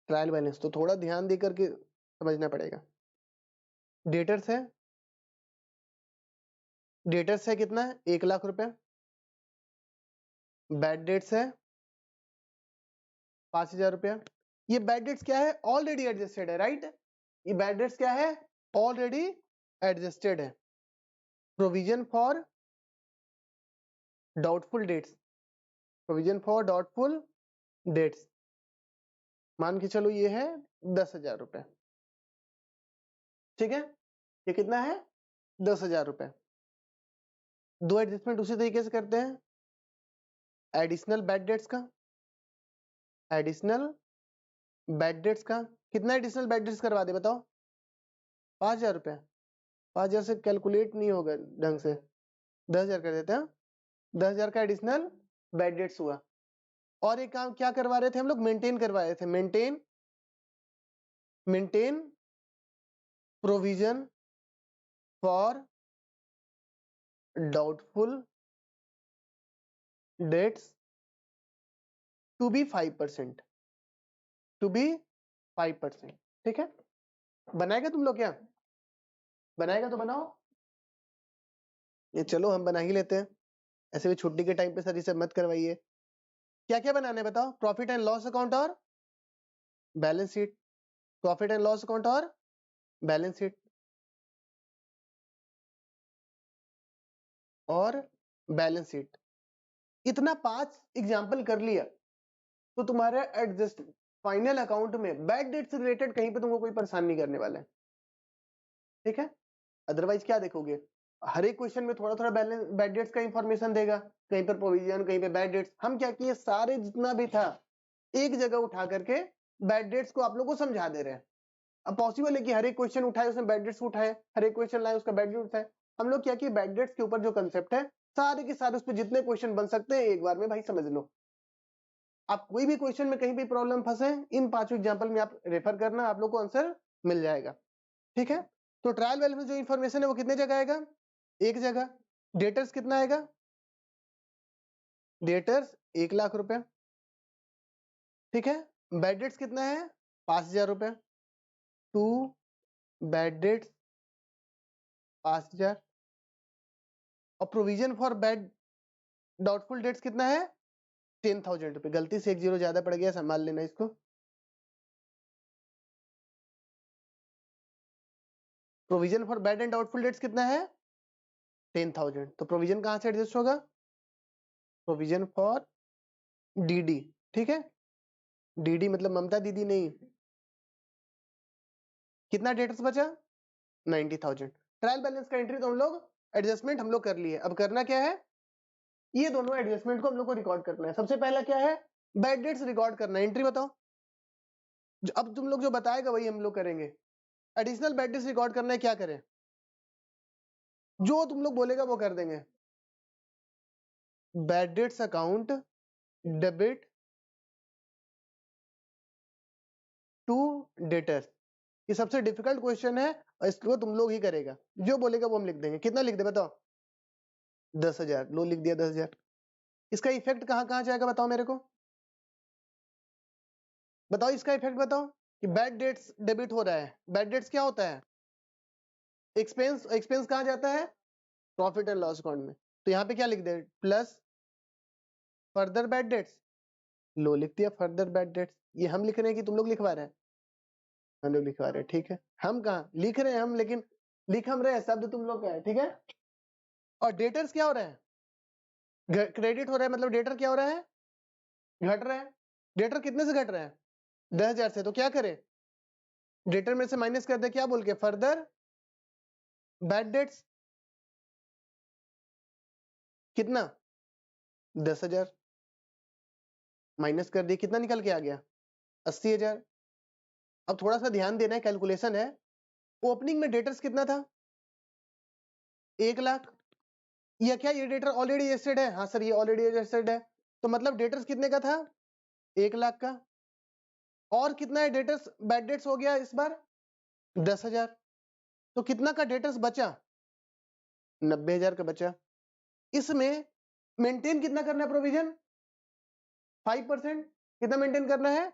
ट्रायल बैलेंस तो थोड़ा ध्यान दे करके समझना पड़ेगा। डेटर्स है, डेटर्स है कितना 1,00,000 रुपए, बैड डेट्स है 5,000 रुपया। ये बैड डेट्स क्या है, ऑलरेडी एडजस्टेड है, राइट, ये बैड डेट्स क्या है, ऑलरेडी एडजस्टेड है। Provision for doubtful debts, provision for doubtful dates मान के चलो ये है 10,000 रुपए, ठीक है, ये कितना है 10,000 रुपए। दो एडजस्टमेंट उसी तरीके से करते हैं, एडिशनल बैड डेट्स का, एडिशनल बैड डेट्स का कितना एडिशनल बैड डेट्स करवा दे बताओ 5,000 रुपए, 5,000 से कैलकुलेट नहीं होगा ढंग से, 10,000 कर देते हैं, 10,000 का एडिशनल बैड डेट्स हुआ। और एक काम क्या करवा रहे थे हम लोग, मेंटेन करवा रहे थे, maintain, maintain provision for doubtful debts to be 5%, to be 5%, ठीक है। बनाएगा तुम लोग क्या, बनाएगा तो बनाओ, ये चलो हम बना ही लेते हैं, ऐसे भी छुट्टी के टाइम पे सर इसे मत करवाइए। क्या क्या बनाना है बताओ, प्रॉफिट एंड लॉस अकाउंट और balance sheet, profit and loss account और बैलेंस शीट और बैलेंस शीट, इतना 5 एग्जाम्पल कर लिया तो तुम्हारा एडजस्ट फाइनल अकाउंट में बैड डेट से रिलेटेड कहीं पे तुमको कोई परेशान नहीं करने वाला है, ठीक है। अदरवाइज क्या देखोगे, हर एक क्वेश्चन में थोड़ा थोड़ा बैलेंस बैड डेट्स का इंफॉर्मेशन देगा, कहीं पर प्रोविजन कहीं पे बैड डेट्स। हम क्या किए, सारे जितना भी था एक जगह उठा करके बैड डेट्स को आप लोग को समझा दे रहे हैं। अब पॉसिबल है कि हर एक क्वेश्चन उठाए उसमें बैड डेट्स उठाए, हर एक क्वेश्चन लाए उसका बैड डेट उठाए। हम लोग क्या किए, बैड डेट्स के ऊपर जो कंसेप्ट है सारे के सारे उस पर जितने क्वेश्चन बन सकते हैं एक बार में भाई समझ लो। आप कोई भी क्वेश्चन में कहीं भी प्रॉब्लम फंसे, इन 5 एग्जाम्पल में आप रेफर करना, आप लोग को आंसर मिल जाएगा, ठीक है। तो ट्रायल बैलेंस में जो इन्फॉर्मेशन है वो कितने जगह आएगा, एक जगह। डेटर्स कितना आएगा, डेटर्स 1,00,000 रुपए, ठीक है। बैड डेट्स कितना है 5,000 रुपए, टू बैड डेट्स 5,000, और provision for bad doubtful debts कितना है 10,000 रुपए। गलती से एक जीरो ज्यादा पड़ गया, संभाल लेना इसको। Provision for bad and doubtful debts कितना है 10,000, तो प्रोविजन कहां से एडजस्ट होगा, प्रोविजन फॉर डीडी, ठीक है। डीडी मतलब ममता दीदी नहीं, कितना डेटर्स बचा 90,000। ट्रायल बैलेंस का एंट्री तो हम लोग एडजस्टमेंट हम लोग कर लिए, अब करना क्या है, ये दोनों एडजस्टमेंट को हम लोग को रिकॉर्ड करना है। सबसे पहला क्या है, बैड डेट्स रिकॉर्ड करना है। एंट्री बताओ, अब तुम लोग जो बताएगा वही हम लोग करेंगे। एडिशनल बैड डेट्स रिकॉर्ड करना है, क्या करें, जो तुम लोग बोलेगा वो कर देंगे। Bad debts account debit to debtors, ये सबसे डिफिकल्ट क्वेश्चन है और इसको तुम लोग ही करेगा, जो बोलेगा वो हम लिख देंगे। कितना लिख दे बताओ, 10,000। लो लिख दिया 10,000। इसका इफेक्ट कहाँ कहाँ जाएगा बताओ मेरे को, बताओ इसका इफेक्ट बताओ कि बैड डेट्स डेबिट हो रहा है। बैड डेट्स क्या होता है, एक्सपेंस। एक्सपेंस कहाँ जाता है, प्रॉफिट एंड लॉस अकाउंट में। तो यहाँ पे क्या लिख दे, प्लस फर्दर बैड डेट्स। लो लिख दिया फर्दर बैड डेट्स। ये हम लिख रहे हैं कि तुम लोग लिखवा रहे हैं, हम लोग लिखवा रहे हैं, ठीक है। हम कहाँ लिख रहे हैं हम, लेकिन लिख हम रहे हैं, शब्द तुम लोग का है, ठीक है। और डेटर्स क्या हो रहा है, क्रेडिट हो रहा है, मतलब डेटर क्या हो रहा है, घट रहा है। डेटर कितने से घट रहा है, 10,000 से। तो क्या करें, डेटर में से माइनस कर दे, क्या बोल के, फर्दर बैड डेट्स। कितना, 10,000 माइनस कर दिए, कितना निकल के आ गया, 80,000। अब थोड़ा सा ध्यान देना है, कैलकुलेशन है। ओपनिंग में डेटर्स कितना था, 1,00,000। या क्या ये डेटर ऑलरेडी एडजस्टेड है, हाँ सर ये ऑलरेडी एडजस्टेड है। तो मतलब डेटर्स कितने का था, 1,00,000 का। और कितना है डेटर्स, बैड डेट्स हो गया इस बार 10,000। तो कितना का डेटर्स बचा, 90,000 का बचा। इसमें मेंटेन कितना करना है प्रोविजन, 5%। कितना मेंटेन करना है,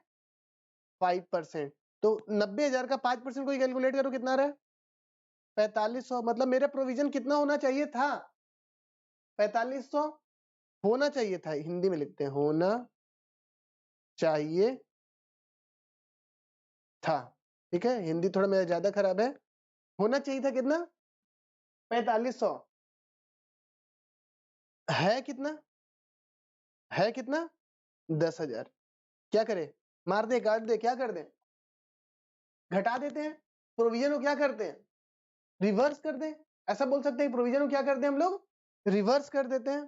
5%। तो 90,000 का 5% कोई कैलकुलेट करो कितना रहा है, 4500। मतलब मेरा प्रोविजन कितना होना चाहिए था, 4500 होना चाहिए था। हिंदी में लिखते हैं, होना चाहिए था, ठीक है। हिंदी थोड़ा मेरा ज्यादा खराब है। होना चाहिए था कितना, 4500। है कितना, है कितना, 10,000। क्या करे, मार दे, काट दे, क्या कर दे, घटा देते हैं। प्रोविजन को क्या करते हैं, रिवर्स कर दे। ऐसा बोल सकते हैं प्रोविजन को क्या करते हैं हम लोग, रिवर्स कर देते हैं।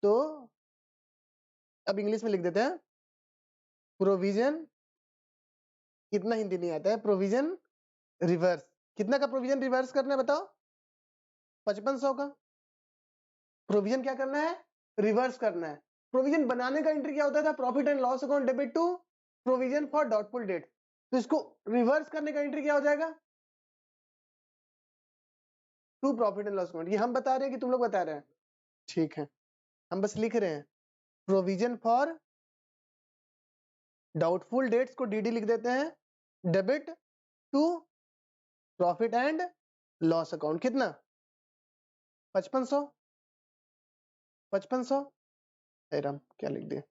तो अब इंग्लिश में लिख देते हैं, प्रोविजन, कितना हिंदी नहीं आता है, प्रोविजन रिवर्स। कितना का प्रोविजन रिवर्स करना है बताओ, 5500 का। प्रोविजन क्या करना है, रिवर्स करना है। प्रोविजन बनाने का एंट्री क्या होता था, profit and loss account debit to provision for doubtful debt. तो इसको रिवर्स करने का एंट्री क्या हो जाएगा, to profit and loss account. ये हम बता रहे हैं कि तुम लोग बता रहे हैं, ठीक है। हम बस लिख रहे हैं, प्रोविजन फॉर डाउटफुल डेट्स को डीडी लिख देते हैं, debit to profit and loss account. कितना, 5500। 5500, राम क्या लिख दिया,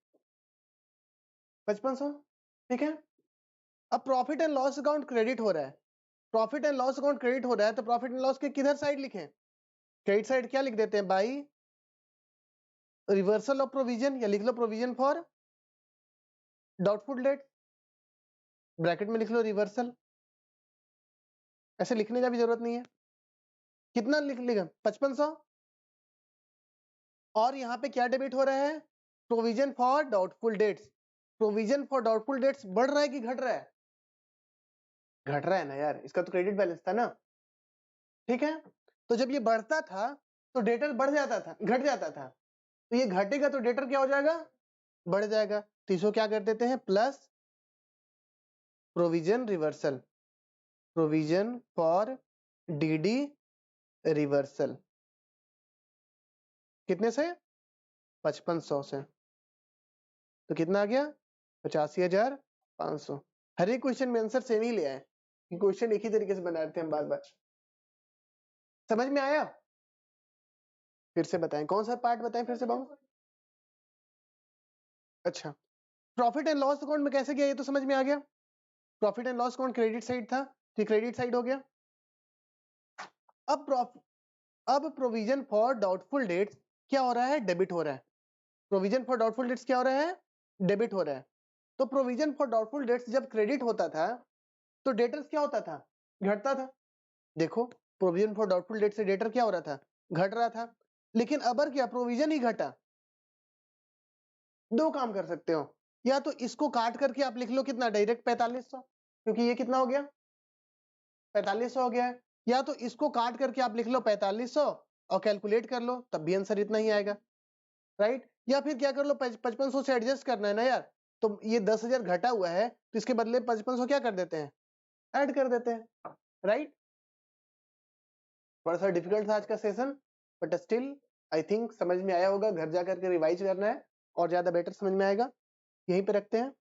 5500, ठीक है। अब profit and loss account credit हो रहा है, profit and loss account credit हो रहा है, तो प्रॉफिट एंड लॉस के किधर साइड लिखें, क्रेडिट साइड। क्या लिख देते हैं, बाई रिवर्सल ऑफ प्रोविजन, या लिख लो provision for doubtful debt, bracket में लिख लो रिवर्सल। ऐसे लिखने का भी जरूरत नहीं है। कितना लिख लेगा, 5500। और यहाँ पे क्या डेबिट हो रहा है, provision for doubtful debts. Provision for doubtful dates बढ़ रहा है कि घट रहा है, घट रहा है ना यार, इसका तो क्रेडिट बैलेंस था ना, ठीक है। तो जब ये बढ़ता था तो डेटर बढ़ जाता था, घट जाता था। तो ये घटेगा तो डेटर क्या हो जाएगा, बढ़ जाएगा। तो इसको क्या कर देते हैं, plus provision reversal, provision for DD reversal. कितने से, 5500 से। तो कितना आ गया, 85,500। हर एक क्वेश्चन में आंसर सेम ही ले आए, क्वेश्चन एक ही तरीके से बना रहे थे हम बार बार। समझ में आया, फिर से बताएं, कौन सा पार्ट बताएं फिर से बाबू। अच्छा, प्रॉफिट एंड लॉस अकाउंट में कैसे गया, ये तो समझ में आ गया। Profit and loss account credit side था, तो क्रेडिट साइड हो गया। अब प्रोविजन फॉर डाउटफुल डेट्स क्या हो रहा है, डेबिट हो रहा है। प्रोविजन फॉर डाउटफुल डेट्स क्या हो रहा है, डेबिट हो रहा है। तो प्रोविजन फॉर डाउटफुल डेट्स जब क्रेडिट होता था तो डेटर्स क्या होता था, घटता था। देखो, प्रोविजन फॉर डाउटफुल डेट से डेटर क्या हो रहा था, घट रहा था। लेकिन अबर क्या, प्रोविजन ही घटा, दो काम कर सकते हो, या तो इसको काट करके आप लिख लो कितना डायरेक्ट 4500, क्योंकि ये कितना हो गया 4500 हो गया है, या तो इसको काट करके आप लिख लो 4500 और कैलकुलेट कर लो, तब भी आंसर इतना ही आएगा, राइट। या फिर क्या कर लो 5500 से एडजस्ट करना है ना यार, तो ये 10,000 घटा हुआ है तो इसके बदले 5500 क्या कर देते हैं, ऐड कर देते हैं, राइट। थोड़ा सा डिफिकल्ट था आज का session, but still I think समझ में आया होगा, घर जाकर के रिवाइज करना है और ज्यादा बेटर समझ में आएगा। यहीं पे रखते हैं।